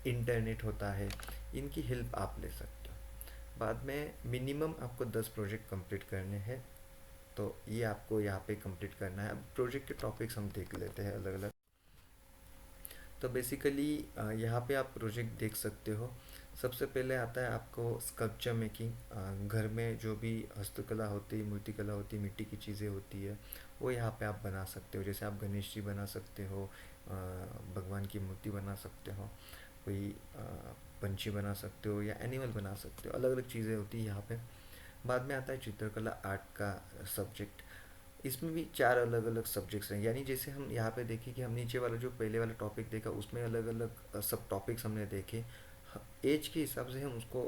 इंटरनेट होता है, इनकी हेल्प आप ले सकते हो। बाद में मिनिमम आपको 10 प्रोजेक्ट कंप्लीट करने हैं, तो ये आपको यहाँ पे कंप्लीट करना है। अब प्रोजेक्ट के टॉपिक्स हम देख लेते हैं अलग अलग। तो बेसिकली यहाँ पे आप प्रोजेक्ट देख सकते हो। सबसे पहले आता है आपको स्कल्पचर मेकिंग, घर में जो भी हस्तकला होती है, मूर्तिकला होती है, मिट्टी की चीज़ें होती है, वो यहाँ पे आप बना सकते हो। जैसे आप गणेश जी बना सकते हो, भगवान की मूर्ति बना सकते हो, कोई पंछी बना सकते हो या एनिमल बना सकते हो, अलग अलग चीज़ें होती है यहाँ पे। बाद में आता है चित्रकला आर्ट का सब्जेक्ट। इसमें भी चार अलग अलग सब्जेक्ट्स हैं, यानी जैसे हम यहाँ पे देखें कि हम नीचे वाला जो पहले वाला टॉपिक देखा उसमें अलग अलग सब टॉपिक्स हमने देखे। एज के हिसाब से हम उसको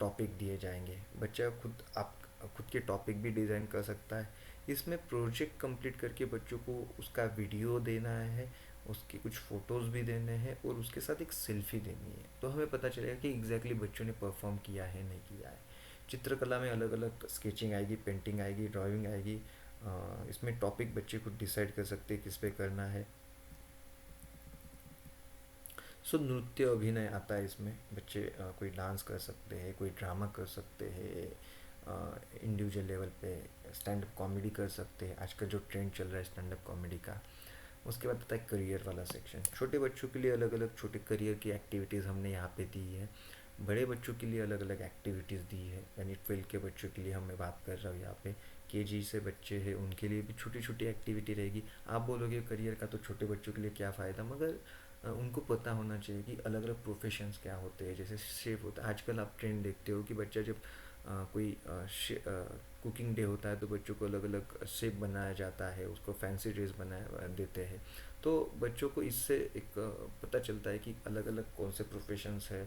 टॉपिक दिए जाएंगे, बच्चा खुद आप खुद के टॉपिक भी डिज़ाइन कर सकता है। इसमें प्रोजेक्ट कंप्लीट करके बच्चों को उसका वीडियो देना है, उसके कुछ फ़ोटोज़ भी देने हैं और उसके साथ एक सेल्फी देनी है, तो हमें पता चलेगा कि एग्जैक्टली बच्चों ने परफॉर्म किया है नहीं किया है। चित्रकला में अलग अलग स्केचिंग आएगी, पेंटिंग आएगी, ड्राइंग आएगी। इसमें टॉपिक बच्चे खुद डिसाइड कर सकते हैं किस पे करना है। सो नृत्य अभिनय आता है इसमें, बच्चे कोई डांस कर सकते हैं, कोई ड्रामा कर सकते हैं, इंडिविजुअल लेवल पे स्टैंड अप कॉमेडी कर सकते हैं, आजकल जो ट्रेंड चल रहा है स्टैंड अप कॉमेडी का। उसके बाद आता है करियर वाला सेक्शन। छोटे बच्चों के लिए अलग अलग छोटे करियर की एक्टिविटीज़ हमने यहाँ पे दी है, बड़े बच्चों के लिए अलग अलग एक्टिविटीज़ दी है, यानी 12 के बच्चों के लिए मैं बात कर रहा हूँ यहाँ पे। केजी से बच्चे हैं उनके लिए भी छोटी छोटी एक्टिविटी रहेगी। आप बोलोगे करियर का तो छोटे बच्चों के लिए क्या फ़ायदा, मगर उनको पता होना चाहिए कि अलग अलग प्रोफेशंस क्या होते हैं। जैसे शेफ होता है, आजकल आप ट्रेंड देखते हो कि बच्चा जब कोई कुकिंग डे होता है तो बच्चों को अलग अलग शेफ बनाया जाता है, उसको फैंसी ड्रेस बनाया देते हैं। तो बच्चों को इससे एक पता चलता है कि अलग अलग कौन से प्रोफेशंस है,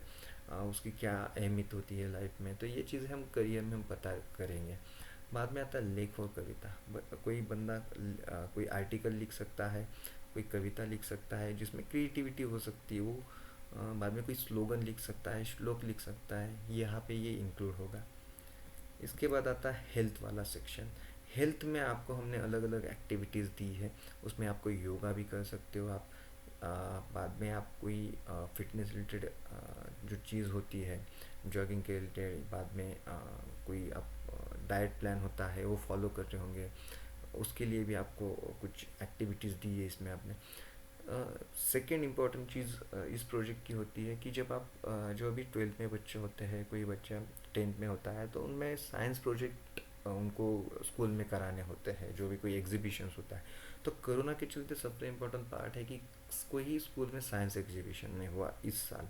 उसकी क्या अहमियत होती है लाइफ में। तो ये चीज़ें हम करियर में हम पता करेंगे। बाद में आता है लेख और कविता। कोई बंदा कोई आर्टिकल लिख सकता है, कोई कविता लिख सकता है जिसमें क्रिएटिविटी हो सकती है वो। बाद में कोई स्लोगन लिख सकता है, श्लोक लिख सकता है, यहाँ पे ये इंक्लूड होगा। इसके बाद आता है हेल्थ वाला सेक्शन। हेल्थ में आपको हमने अलग अलग एक्टिविटीज़ दी है, उसमें आप कोई योगा भी कर सकते हो आप। बाद में आप कोई फिटनेस रिलेटेड जो चीज़ होती है जॉगिंग के रिलेटेड, बाद में कोई आप डाइट प्लान होता है वो फॉलो कर रहे होंगे, उसके लिए भी आपको कुछ एक्टिविटीज़ दी है इसमें आपने। सेकेंड इम्पॉर्टेंट चीज़ इस प्रोजेक्ट की होती है कि जब आप जो अभी 12th में बच्चे होते हैं, कोई बच्चा 10th में होता है, तो उनमें साइंस प्रोजेक्ट उनको स्कूल में कराने होते हैं, जो भी कोई एग्जीबिशंस होता है। तो कोरोना के चलते सबसे इम्पोर्टेंट पार्ट है कि कोई स्कूल में साइंस एग्जीबिशन नहीं हुआ इस साल।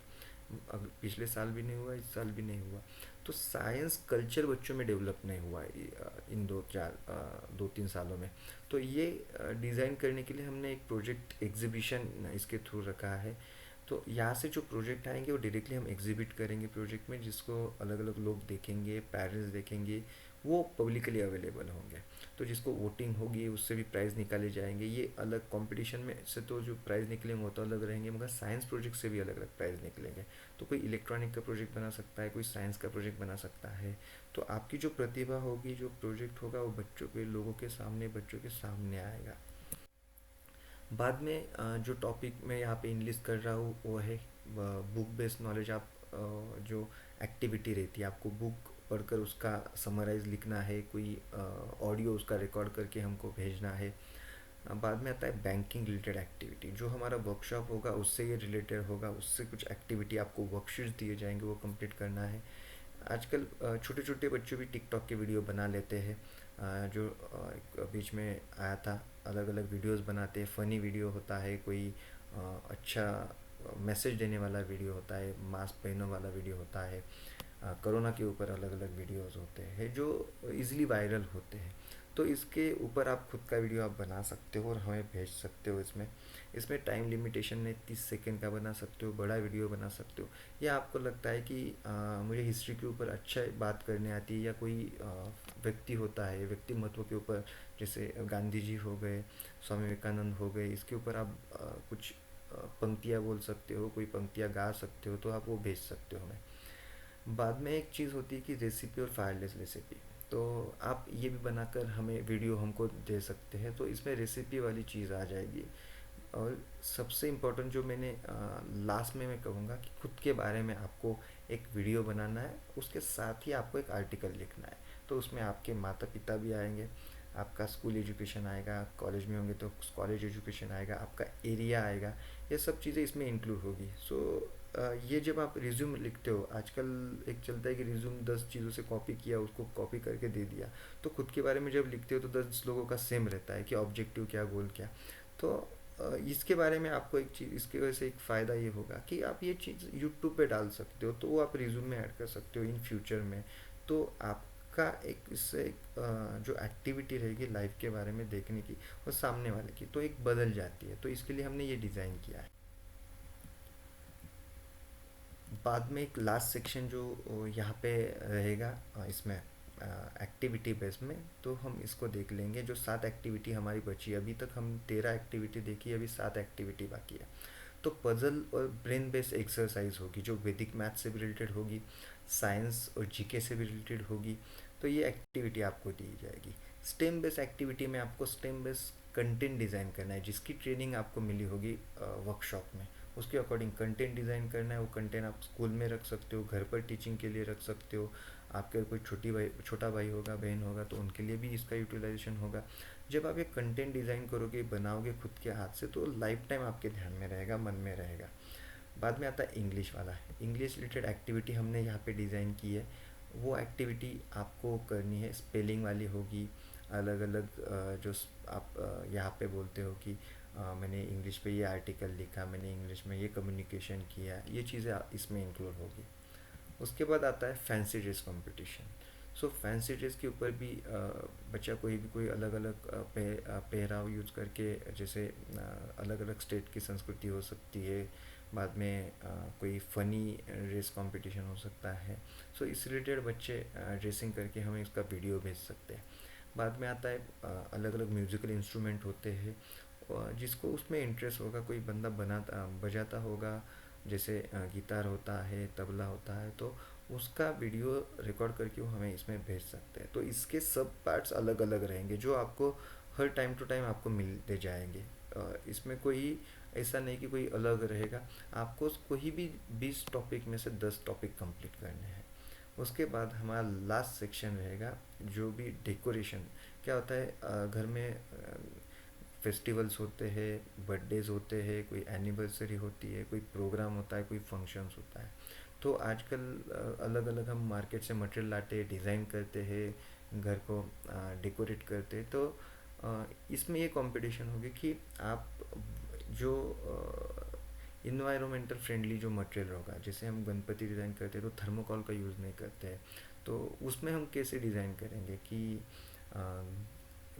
पिछले साल भी नहीं हुआ, इस साल भी नहीं हुआ। तो साइंस कल्चर बच्चों में डेवलप नहीं हुआ इन 2-3 सालों में। तो ये डिज़ाइन करने के लिए हमने एक प्रोजेक्ट एग्जीबिशन इसके थ्रू रखा है। तो यहाँ से जो प्रोजेक्ट आएंगे वो डायरेक्टली हम एग्जिबिट करेंगे प्रोजेक्ट में, जिसको अलग अलग लोग देखेंगे, पेरेंट्स देखेंगे, वो पब्लिकली अवेलेबल होंगे। तो जिसको वोटिंग होगी उससे भी प्राइज़ निकाले जाएंगे। ये अलग कंपटीशन में से तो जो प्राइज़ निकलेंगे वो तो अलग रहेंगे, मगर साइंस प्रोजेक्ट से भी अलग अलग प्राइज़ निकलेंगे। तो कोई इलेक्ट्रॉनिक का प्रोजेक्ट बना सकता है, कोई साइंस का प्रोजेक्ट बना सकता है। तो आपकी जो प्रतिभा होगी, जो प्रोजेक्ट होगा, वो बच्चों के लोगों के सामने बच्चों के सामने आएगा। बाद में जो टॉपिक मैं यहाँ पे इनलिस्ट कर रहा हूँ वो है बुक बेस्ड नॉलेज। आप जो एक्टिविटी रहती है, आपको बुक पढ़कर उसका समराइज लिखना है, कोई ऑडियो उसका रिकॉर्ड करके हमको भेजना है। बाद में आता है बैंकिंग रिलेटेड एक्टिविटी। जो हमारा वर्कशॉप होगा उससे ये रिलेटेड होगा, उससे कुछ एक्टिविटी आपको वर्कशीट्स दिए जाएंगे, वो कंप्लीट करना है। आजकल छोटे छोटे बच्चे भी टिकटॉक के वीडियो बना लेते हैं। जो एक बीच में आया था, अलग अलग वीडियोस बनाते हैं। फ़नी वीडियो होता है, कोई अच्छा मैसेज देने वाला वीडियो होता है, मास्क पहनने वाला वीडियो होता है, कोरोना के ऊपर अलग अलग वीडियोस होते हैं जो इजीली वायरल होते हैं। तो इसके ऊपर आप खुद का वीडियो आप बना सकते हो और हमें भेज सकते हो। इसमें इसमें टाइम लिमिटेशन नहीं, 30 सेकेंड का बना सकते हो, बड़ा वीडियो बना सकते हो। या आपको लगता है कि मुझे हिस्ट्री के ऊपर अच्छा बात करने आती है, या कोई व्यक्ति होता है, व्यक्तिमत्व के ऊपर, जैसे गांधी जी हो गए, स्वामी विवेकानंद हो गए, इसके ऊपर आप कुछ पंक्तियाँ बोल सकते हो, कोई पंक्तियाँ गा सकते हो, तो आप वो भेज सकते हो हमें। बाद में एक चीज़ होती है कि रेसिपी और फायरलेस रेसिपी। तो आप ये भी बनाकर हमें वीडियो हमको दे सकते हैं, तो इसमें रेसिपी वाली चीज़ आ जाएगी। और सबसे इम्पोर्टेंट जो मैंने लास्ट में मैं कहूँगा कि खुद के बारे में आपको एक वीडियो बनाना है, उसके साथ ही आपको एक आर्टिकल लिखना है। तो उसमें आपके माता पिता भी आएंगे, आपका स्कूल एजुकेशन आएगा, कॉलेज में होंगे तो कॉलेज एजुकेशन आएगा, आपका एरिया आएगा, ये सब चीज़ें इसमें इंक्लूड होगी। सो ये जब आप रिज्यूम लिखते हो, आजकल एक चलता है कि रिज्यूम 10 चीज़ों से कॉपी किया, उसको कॉपी करके दे दिया। तो खुद के बारे में जब लिखते हो तो 10 लोगों का सेम रहता है कि ऑब्जेक्टिव क्या, गोल क्या। तो इसके बारे में आपको एक चीज़, इसकी वजह से एक फ़ायदा ये होगा कि आप ये चीज़ यूट्यूब पे डाल सकते हो, तो वो आप रिज्यूम में ऐड कर सकते हो इन फ्यूचर में। तो आपका एक इससे एक जो एक्टिविटी रहेगी लाइफ के बारे में देखने की और सामने वाले की, तो एक बदल जाती है। तो इसके लिए हमने ये डिज़ाइन किया है। बाद में एक लास्ट सेक्शन जो यहाँ पे रहेगा, इसमें एक्टिविटी बेस में, तो हम इसको देख लेंगे। जो 7 एक्टिविटी हमारी बची है, अभी तक हम 13 एक्टिविटी देखी है, अभी 7 एक्टिविटी बाकी है। तो पजल और ब्रेन बेस्ड एक्सरसाइज होगी जो वैदिक मैथ से भी रिलेटेड होगी, साइंस और जीके से भी रिलेटेड होगी। तो ये एक्टिविटी आपको दी जाएगी। स्टेम बेस्ड एक्टिविटी में आपको स्टेम बेस्ड कंटेंट डिज़ाइन करना है, जिसकी ट्रेनिंग आपको मिली होगी वर्कशॉप में। उसके अकॉर्डिंग कंटेंट डिज़ाइन करना है। वो कंटेंट आप स्कूल में रख सकते हो, घर पर टीचिंग के लिए रख सकते हो, आपके कोई छोटा भाई होगा, बहन होगा, तो उनके लिए भी इसका यूटिलाइजेशन होगा। जब आप ये कंटेंट डिज़ाइन करोगे, बनाओगे खुद के हाथ से, तो लाइफ टाइम आपके ध्यान में रहेगा, मन में रहेगा। बाद में आता है इंग्लिश वाला। इंग्लिश रिलेटेड एक्टिविटी हमने यहाँ पे डिज़ाइन की है। वो एक्टिविटी आपको करनी है, स्पेलिंग वाली होगी। अलग अलग आप यहाँ पे बोलते हो कि मैंने इंग्लिश पे ये आर्टिकल लिखा, मैंने इंग्लिश में ये कम्युनिकेशन किया, ये चीज़ें इसमें इंक्लूड होगी। उसके बाद आता है fancy dress competition. So fancy dress के ऊपर भी बच्चा कोई भी कोई अलग अलग पहराव यूज करके, जैसे अलग अलग स्टेट की संस्कृति हो सकती है। बाद में कोई फ़नी ड्रेस कंपटीशन हो सकता है। सो इस रिलेटेड बच्चे ड्रेसिंग करके हमें इसका वीडियो भेज सकते हैं। बाद में आता है अलग अलग म्यूज़िकल इंस्ट्रूमेंट होते हैं, जिसको उसमें इंटरेस्ट होगा, कोई बंदा बनाता बजाता होगा, जैसे गिटार होता है, तबला होता है, तो उसका वीडियो रिकॉर्ड करके वो हमें इसमें भेज सकते हैं। तो इसके सब पार्ट्स अलग अलग रहेंगे, जो आपको हर टाइम टू टाइम आपको मिलते जाएंगे। इसमें कोई ऐसा नहीं कि कोई अलग रहेगा। आपको कोई भी 20 टॉपिक में से 10 टॉपिक कंप्लीट करने हैं। उसके बाद हमारा लास्ट सेक्शन रहेगा, जो भी डेकोरेशन। क्या होता है, घर में फेस्टिवल्स होते हैं, बर्थडेज होते हैं, कोई एनिवर्सरी होती है, कोई प्रोग्राम होता है, कोई फंक्शंस होता है। तो आजकल अलग अलग हम मार्केट से मटेरियल लाते हैं, डिज़ाइन करते हैं, घर को डेकोरेट करते हैं। तो इसमें ये कंपटीशन होगी कि आप जो इन्वायरमेंटल फ्रेंडली जो मटेरियल होगा, जैसे हम गणपति डिज़ाइन करते हैं तो थर्मोकॉल का यूज़ नहीं करते हैं, तो उसमें हम कैसे डिज़ाइन करेंगे कि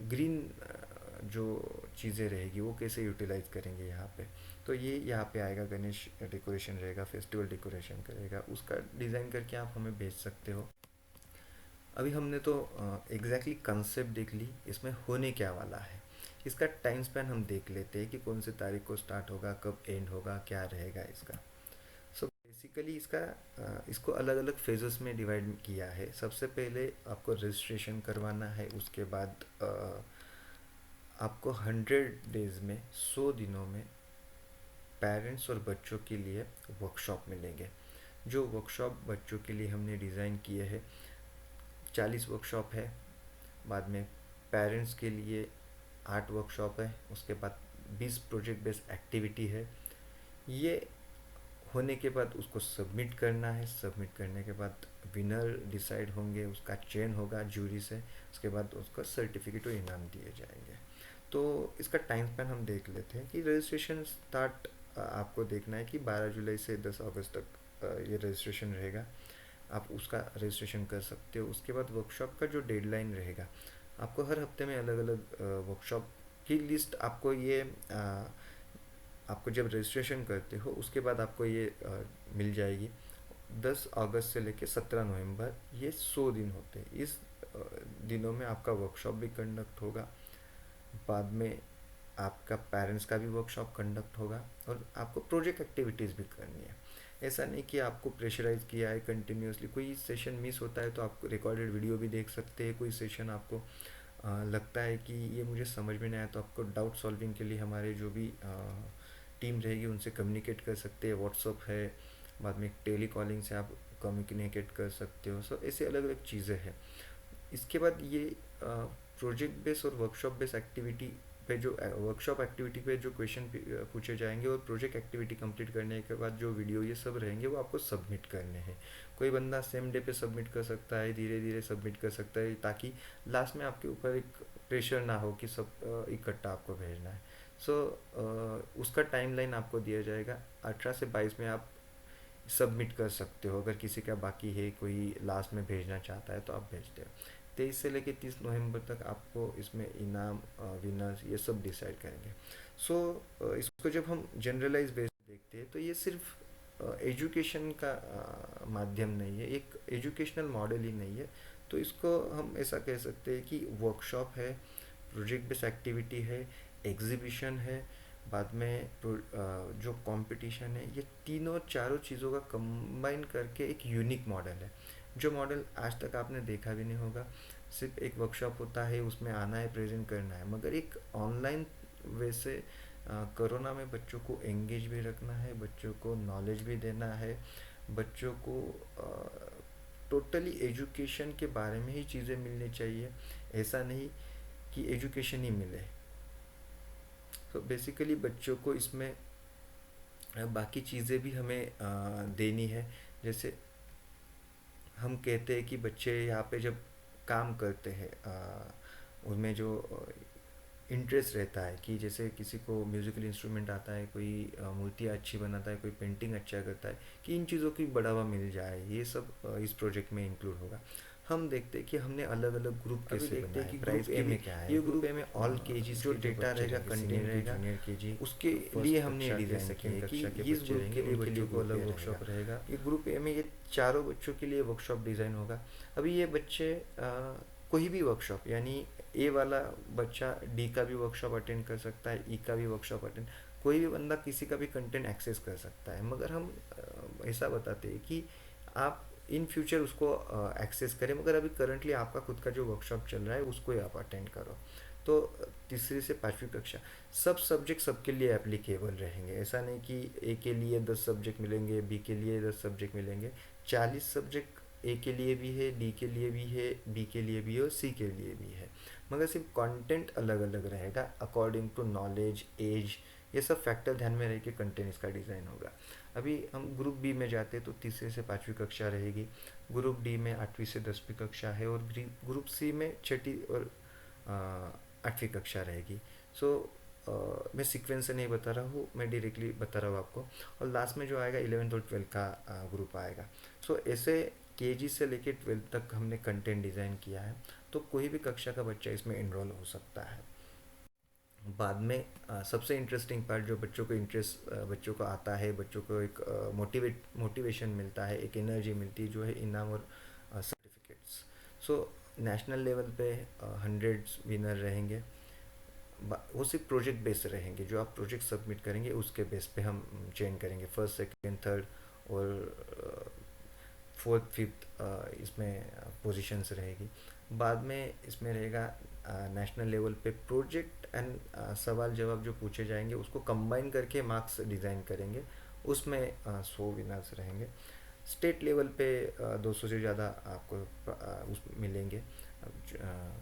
ग्रीन जो चीज़ें रहेगी वो कैसे यूटिलाइज करेंगे यहाँ पे। तो ये यहाँ पे आएगा, गणेश डेकोरेशन रहेगा, फेस्टिवल डेकोरेशन करेगा, उसका डिज़ाइन करके आप हमें भेज सकते हो। अभी हमने तो एग्जैक्टली कंसेप्ट देख ली, इसमें होने क्या वाला है। इसका टाइम स्पैन हम देख लेते हैं कि कौन सी तारीख को स्टार्ट होगा, कब एंड होगा, क्या रहेगा इसका। सो बेसिकली इसको अलग अलग फेजेस में डिवाइड किया है। सबसे पहले आपको रजिस्ट्रेशन करवाना है। उसके बाद आपको 100 डेज में, 100 दिनों में पेरेंट्स और बच्चों के लिए वर्कशॉप मिलेंगे। जो वर्कशॉप बच्चों के लिए हमने डिज़ाइन किए हैं, 40 वर्कशॉप है। बाद में पेरेंट्स के लिए 8 वर्कशॉप है। उसके बाद 20 प्रोजेक्ट बेस्ड एक्टिविटी है। ये होने के बाद उसको सबमिट करना है। सबमिट करने के बाद विनर डिसाइड होंगे, उसका चयन होगा जूरी से। उसके बाद उसका सर्टिफिकेट और इनाम दिए जाएंगे। तो इसका टाइम स्पैन हम देख लेते हैं कि रजिस्ट्रेशन स्टार्ट आपको देखना है कि 12 जुलाई से 10 अगस्त तक ये रजिस्ट्रेशन रहेगा। आप उसका रजिस्ट्रेशन कर सकते हो। उसके बाद वर्कशॉप का जो डेडलाइन रहेगा, आपको हर हफ्ते में अलग अलग वर्कशॉप की लिस्ट आपको ये आपको जब रजिस्ट्रेशन करते हो उसके बाद आपको ये मिल जाएगी। 10 अगस्त से लेकर 17 नवंबर, ये 100 दिन होते हैं। इस दिनों में आपका वर्कशॉप भी कंडक्ट होगा। बाद में आपका पेरेंट्स का भी वर्कशॉप कंडक्ट होगा और आपको प्रोजेक्ट एक्टिविटीज़ भी करनी है। ऐसा नहीं कि आपको प्रेशराइज किया है कंटिन्यूसली। कोई सेशन मिस होता है तो आप रिकॉर्डेड वीडियो भी देख सकते हैं। कोई सेशन आपको लगता है कि ये मुझे समझ में नहीं आया, तो आपको डाउट सॉल्विंग के लिए हमारे जो भी टीम रहेगी उनसे कम्युनिकेट कर सकते हैं। व्हाट्सअप है, बाद में टेली कॉलिंग से आप कम्युनिकेट कर सकते हो। सो ऐसे अलग अलग चीज़ें हैं। इसके बाद ये प्रोजेक्ट बेस और वर्कशॉप बेस एक्टिविटी पे, जो वर्कशॉप एक्टिविटी पे जो क्वेश्चन पूछे जाएंगे और प्रोजेक्ट एक्टिविटी कंप्लीट करने के बाद जो वीडियो ये सब रहेंगे वो आपको सबमिट करने हैं। कोई बंदा सेम डे पे सबमिट कर सकता है, धीरे धीरे सबमिट कर सकता है, ताकि लास्ट में आपके ऊपर एक प्रेशर ना हो कि सब इकट्ठा आपको भेजना है। सो उसका टाइमलाइन आपको दिया जाएगा, 18 से 22 में आप सबमिट कर सकते हो। अगर किसी का बाकी है, कोई लास्ट में भेजना चाहता है तो आप भेजते हो। 23 से लेके 30 नवंबर तक आपको इसमें इनाम, विनर्स, ये सब डिसाइड करेंगे। सो इसको जब हम जनरलाइज बेस देखते हैं तो ये सिर्फ एजुकेशन का माध्यम नहीं है, एक एजुकेशनल मॉडल ही नहीं है। तो इसको हम ऐसा कह सकते हैं कि वर्कशॉप है, प्रोजेक्ट बेस्ड एक्टिविटी है, एग्जीबिशन है, बाद में जो कंपटीशन है, ये तीनों चारों चीज़ों का कंबाइन करके एक यूनिक मॉडल है, जो मॉडल आज तक आपने देखा भी नहीं होगा। सिर्फ एक वर्कशॉप होता है, उसमें आना है, प्रेजेंट करना है, मगर एक ऑनलाइन वैसे कोरोना में बच्चों को एंगेज भी रखना है, बच्चों को नॉलेज भी देना है, बच्चों को टोटली एजुकेशन के बारे में ही चीज़ें मिलनी चाहिए, ऐसा नहीं कि एजुकेशन ही मिले। तो बेसिकली बच्चों को इसमें बाकी चीज़ें भी हमें देनी है। जैसे हम कहते हैं कि बच्चे यहाँ पे जब काम करते हैं, उनमें जो इंटरेस्ट रहता है, कि जैसे किसी को म्यूज़िकल इंस्ट्रूमेंट आता है, कोई मूर्तियाँ अच्छी बनाता है, कोई पेंटिंग अच्छा करता है, कि इन चीज़ों की बढ़ावा मिल जाए, ये सब इस प्रोजेक्ट में इंक्लूड होगा। हम देखते हैं कि हमने अलग अलग ग्रुप अभी कैसे देखते बनाए हैं कि प्राइस ग्रुप के ए में लिए। क्या है। ये ग्रुप ग्रुप ए में ऑल केजीज जो के जो डेटा बच्चे रहेगा, रहेंगे, कंटेंट सीनियर के रहेगा, जूनियर केजी, उसके लिए फर्स्ट हमने कक्षा के डिज़ाइन सेकंड किया है कि कक्षा के इस बच्चे ग्रुप के रहेंगे, लिए उनके लिए बच्चों को ग्रुप अलग ए रहेगा। वर्कशॉप रहेगा। ये ग्रुप ए में ये चारों बच्चों के लिए वर्कशॉप डिज़ाइन होगा। अभी ये बच्चे कोई भी वर्कशॉप, यानी ए वाला बच्चा डी का भी वर्कशॉप अटेंड कर सकता है, ई का भी वर्कशॉप अटेंड, कोई भी बंदा किसी का भी कंटेंट एक्सेस कर सकता है। मगर हम ऐसा बताते हैं कि आप इन फ्यूचर उसको एक्सेस करें, मगर अभी करंटली आपका खुद का जो वर्कशॉप चल रहा है उसको ही आप अटेंड करो। तो 3 से 5वीं कक्षा सब सब्जेक्ट सबके लिए एप्लीकेबल रहेंगे। ऐसा नहीं कि ए के लिए 10 सब्जेक्ट मिलेंगे, बी के लिए 10 सब्जेक्ट मिलेंगे। 40 सब्जेक्ट ए के लिए भी है, डी के लिए भी है, बी के लिए भी है और सी के लिए भी है, मगर सिर्फ कंटेंट अलग अलग रहेगा अकॉर्डिंग टू नॉलेज, एज, ये सब फैक्टर ध्यान में रह के कंटेंट इसका डिज़ाइन होगा। अभी हम ग्रुप बी में जाते हैं तो 3 से 5वीं कक्षा रहेगी, ग्रुप डी में 8वीं से 10वीं कक्षा है, और ग्रुप सी में 6ठी और 8वीं कक्षा रहेगी। सो मैं सीक्वेंस से नहीं बता रहा हूँ, मैं डायरेक्टली बता रहा हूँ आपको। और लास्ट में जो आएगा 11th और 12th का ग्रुप आएगा। सो ऐसे केजी से लेके 12th तक हमने कंटेंट डिज़ाइन किया है, तो कोई भी कक्षा का बच्चा इसमें इनरोल हो सकता है। बाद में सबसे इंटरेस्टिंग पार्ट, जो बच्चों को इंटरेस्ट, बच्चों को आता है, बच्चों को एक मोटिवेशन मिलता है, एक एनर्जी मिलती है, जो है इनाम और सर्टिफिकेट्स। सो नेशनल लेवल पे 100 विनर रहेंगे। वो सिर्फ प्रोजेक्ट बेस्ड रहेंगे, जो आप प्रोजेक्ट सबमिट करेंगे उसके बेस पे हम चेंज करेंगे, फर्स्ट सेकंड थर्ड और फोर्थ फिफ्थ, इसमें पोजीशंस रहेगी। बाद में इसमें रहेगा नेशनल लेवल पे प्रोजेक्ट एंड सवाल जवाब जो पूछे जाएंगे उसको कंबाइन करके मार्क्स डिज़ाइन करेंगे, उसमें 100 विनर्स रहेंगे। स्टेट लेवल पे 200 से ज़्यादा आपको उस मिलेंगे,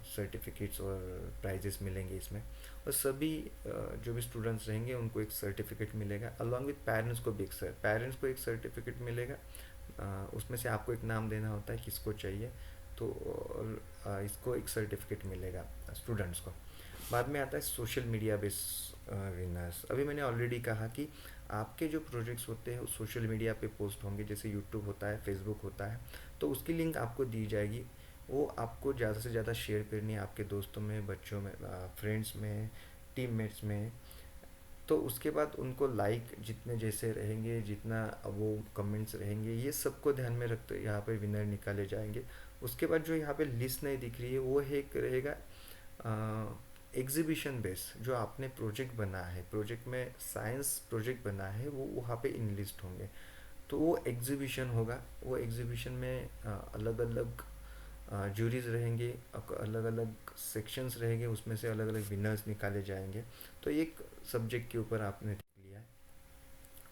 सर्टिफिकेट्स और प्राइजेस मिलेंगे इसमें। और सभी जो भी स्टूडेंट्स रहेंगे उनको एक सर्टिफिकेट मिलेगा, अलॉन्ग विथ पेरेंट्स को भी पेरेंट्स को एक सर्टिफिकेट मिलेगा। उसमें से आपको एक नाम देना होता है किसको चाहिए, तो इसको एक सर्टिफिकेट मिलेगा स्टूडेंट्स को। बाद में आता है सोशल मीडिया बेस विनर्स। अभी मैंने ऑलरेडी कहा कि आपके जो प्रोजेक्ट्स होते हैं वो सोशल मीडिया पे पोस्ट होंगे, जैसे यूट्यूब होता है, फेसबुक होता है, तो उसकी लिंक आपको दी जाएगी। वो आपको ज़्यादा से ज़्यादा शेयर करनी है आपके दोस्तों में, बच्चों में, फ्रेंड्स में, टीममेट्स में। तो उसके बाद उनको लाइक जितने जैसे रहेंगे, जितना वो कमेंट्स रहेंगे, ये सबको ध्यान में रखते यहाँ पे विनर निकाले जाएंगे। उसके बाद जो यहाँ पे लिस्ट नहीं दिख रही है वो है, एक रहेगा एग्जीबिशन बेस। जो आपने प्रोजेक्ट बना है, प्रोजेक्ट में साइंस प्रोजेक्ट बना है, वो वहाँ पे इन लिस्ट होंगे, तो वो एग्जीबिशन होगा। वो एग्जीबिशन में अलग अलग जूरीज रहेंगे, अलग अलग सेक्शंस रहेंगे, उसमें से अलग अलग विनर्स निकाले जाएंगे। तो एक सब्जेक्ट के ऊपर आपने लिया है।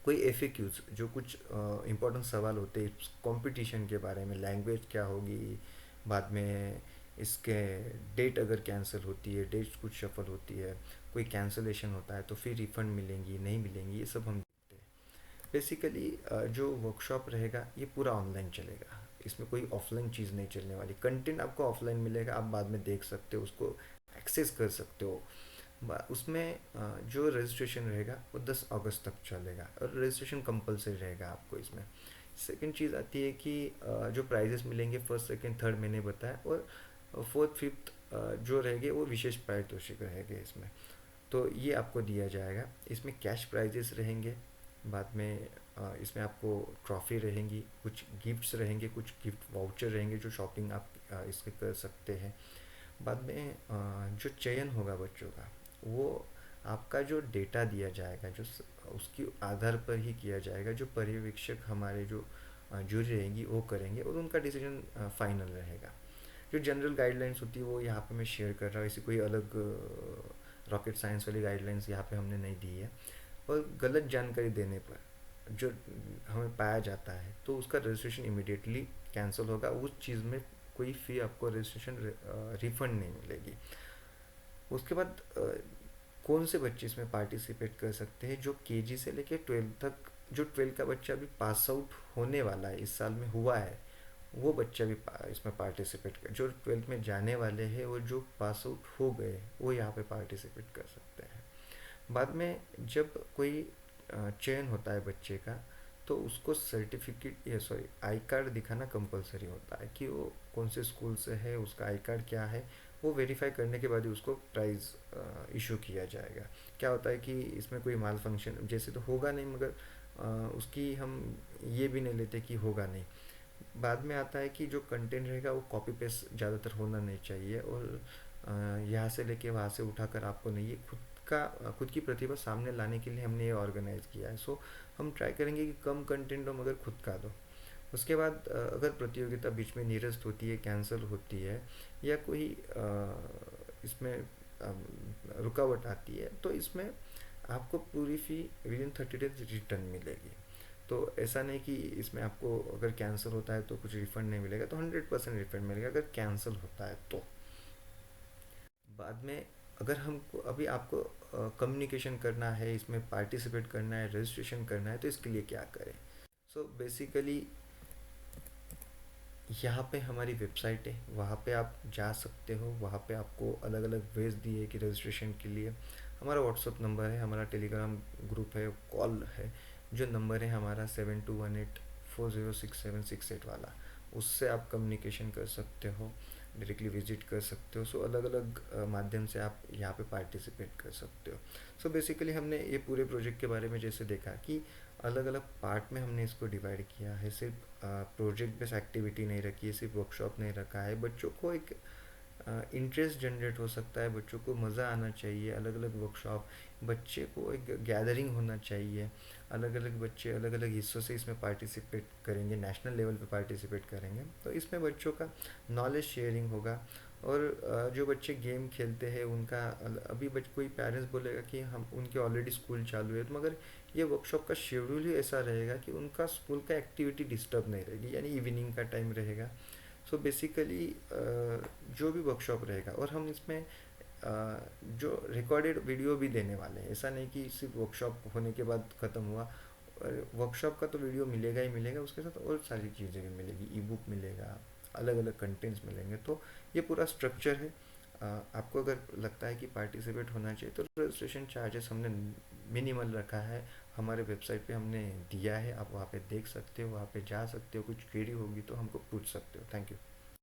कोई एफएक्यूज, जो कुछ इम्पोर्टेंट सवाल होते हैं कंपटीशन के बारे में, लैंग्वेज क्या होगी, बाद में इसके डेट अगर कैंसिल होती है, डेट कुछ शफल होती है, कोई कैंसिलेशन होता है तो फिर रिफ़ंड मिलेंगी नहीं मिलेंगी, ये सब हम देखते हैं। बेसिकली जो वर्कशॉप रहेगा ये पूरा ऑनलाइन चलेगा, इसमें कोई ऑफलाइन चीज़ नहीं चलने वाली। कंटेंट आपको ऑफलाइन मिलेगा, आप बाद में देख सकते हो, उसको एक्सेस कर सकते हो, उसमें जो रजिस्ट्रेशन रहेगा वो 10 अगस्त तक चलेगा और रजिस्ट्रेशन कंपलसरी रहेगा आपको इसमें। सेकंड चीज़ आती है कि जो प्राइजेस मिलेंगे फर्स्ट सेकंड थर्ड मैंने बताया, और फोर्थ फिफ्थ जो रहेंगे वो विशेष पारितोषिक रहेंगे इसमें। तो ये आपको दिया जाएगा। इसमें कैश प्राइजेस रहेंगे, बाद में इसमें आपको ट्रॉफी रहेंगी, कुछ गिफ्ट्स रहेंगे, कुछ गिफ्ट वाउचर रहेंगे जो शॉपिंग आप इसके कर सकते हैं। बाद में जो चयन होगा बच्चों का, वो आपका जो डेटा दिया जाएगा उसकी आधार पर ही किया जाएगा। जो पर्यवेक्षक हमारे जो जूरी रहेंगी वो करेंगे और उनका डिसीजन फाइनल रहेगा। जो जनरल गाइडलाइंस होती है वो यहाँ पे मैं शेयर कर रहा हूँ, ऐसी कोई अलग रॉकेट साइंस वाली गाइडलाइंस यहाँ पे हमने नहीं दी है। और गलत जानकारी देने पर जो हमें पाया जाता है तो उसका रजिस्ट्रेशन इमिडिएटली कैंसिल होगा। उस चीज़ में कोई फ़ी आपको रजिस्ट्रेशन रिफंड नहीं मिलेगी। उसके बाद कौन से बच्चे इसमें पार्टिसिपेट कर सकते हैं? जो केजी से लेकर 12 तक, जो 12 का बच्चा अभी पास आउट होने वाला है, इस साल में हुआ है, वो बच्चा भी इसमें पार्टिसिपेट कर, जो 12th में जाने वाले हैं वो जो पास आउट हो गए वो यहाँ पे पार्टिसिपेट कर सकते हैं। बाद में जब कोई चयन होता है बच्चे का, तो उसको सर्टिफिकेट या सॉरी आई कार्ड दिखाना कंपलसरी होता है कि वो कौन से स्कूल से है, उसका आई कार्ड क्या है। वो वेरीफाई करने के बाद ही उसको प्राइज़ इशू किया जाएगा। क्या होता है कि इसमें कोई माल फंक्शन जैसे तो होगा नहीं, मगर उसकी हम ये भी नहीं लेते कि होगा नहीं। बाद में आता है कि जो कंटेंट रहेगा वो कॉपी पेस्ट ज़्यादातर होना नहीं चाहिए, और यहाँ से लेके वहाँ से उठाकर आपको नहीं, ये खुद की प्रतिभा सामने लाने के लिए हमने ये ऑर्गेनाइज़ किया है। सो हम ट्राई करेंगे कि कम कंटेंट हो मगर खुद का दो। उसके बाद अगर प्रतियोगिता बीच में निरस्त होती है, कैंसिल होती है, या कोई इसमें रुकावट आती है, तो इसमें आपको पूरी फ़ी विदिन 30 डेज रिटर्न मिलेगी। तो ऐसा नहीं कि इसमें आपको अगर कैंसिल होता है तो कुछ रिफ़ंड नहीं मिलेगा, तो 100% रिफ़ंड मिलेगा अगर कैंसिल होता है तो। बाद में अगर हमको अभी आपको कम्युनिकेशन करना है, इसमें पार्टिसिपेट करना है, रजिस्ट्रेशन करना है, तो इसके लिए क्या करें? सो बेसिकली यहाँ पे हमारी वेबसाइट है, वहाँ पे आप जा सकते हो। वहाँ पे आपको अलग अलग वेज दिए कि रजिस्ट्रेशन के लिए हमारा व्हाट्सअप नंबर है, हमारा टेलीग्राम ग्रुप है, कॉल है। जो नंबर है हमारा 7218406768 वाला, उससे आप कम्युनिकेशन कर सकते हो, डायरेक्टली विजिट कर सकते हो। सो अलग अलग माध्यम से आप यहाँ पे पार्टिसिपेट कर सकते हो। सो बेसिकली हमने ये पूरे प्रोजेक्ट के बारे में जैसे देखा कि अलग अलग पार्ट में हमने इसको डिवाइड किया है। सिर्फ प्रोजेक्ट बेस्ड एक्टिविटी नहीं रखी है, सिर्फ वर्कशॉप नहीं रखा है। बच्चों को एक इंटरेस्ट जनरेट हो सकता है, बच्चों को मज़ा आना चाहिए। अलग अलग वर्कशॉप, बच्चे को एक गैदरिंग होना चाहिए। अलग अलग बच्चे अलग अलग हिस्सों से इसमें पार्टिसिपेट करेंगे, नेशनल लेवल पे पार्टिसिपेट करेंगे, तो इसमें बच्चों का नॉलेज शेयरिंग होगा। और जो बच्चे गेम खेलते हैं उनका अभी कोई पेरेंट्स बोलेगा कि हम उनके ऑलरेडी स्कूल चालू है, तो मगर ये वर्कशॉप का शेड्यूल ही ऐसा रहेगा कि उनका स्कूल का एक्टिविटी डिस्टर्ब नहीं रहेगी, यानी इवनिंग का टाइम रहेगा। सो बेसिकली जो भी वर्कशॉप रहेगा, और हम इसमें जो रिकॉर्डेड वीडियो भी देने वाले हैं। ऐसा नहीं कि सिर्फ वर्कशॉप होने के बाद ख़त्म हुआ। वर्कशॉप का तो वीडियो मिलेगा ही मिलेगा, उसके साथ और सारी चीज़ें भी मिलेगी, ई बुक मिलेगा, अलग अलग कंटेंट्स मिलेंगे। तो ये पूरा स्ट्रक्चर है। आपको अगर लगता है कि पार्टिसिपेट होना चाहिए तो रजिस्ट्रेशन चार्जेस हमने मिनिमल रखा है, हमारे वेबसाइट पे हमने दिया है। आप वहाँ पे देख सकते हो, वहाँ पे जा सकते हो, कुछ क्वेरी होगी तो हमको पूछ सकते हो। Thank you.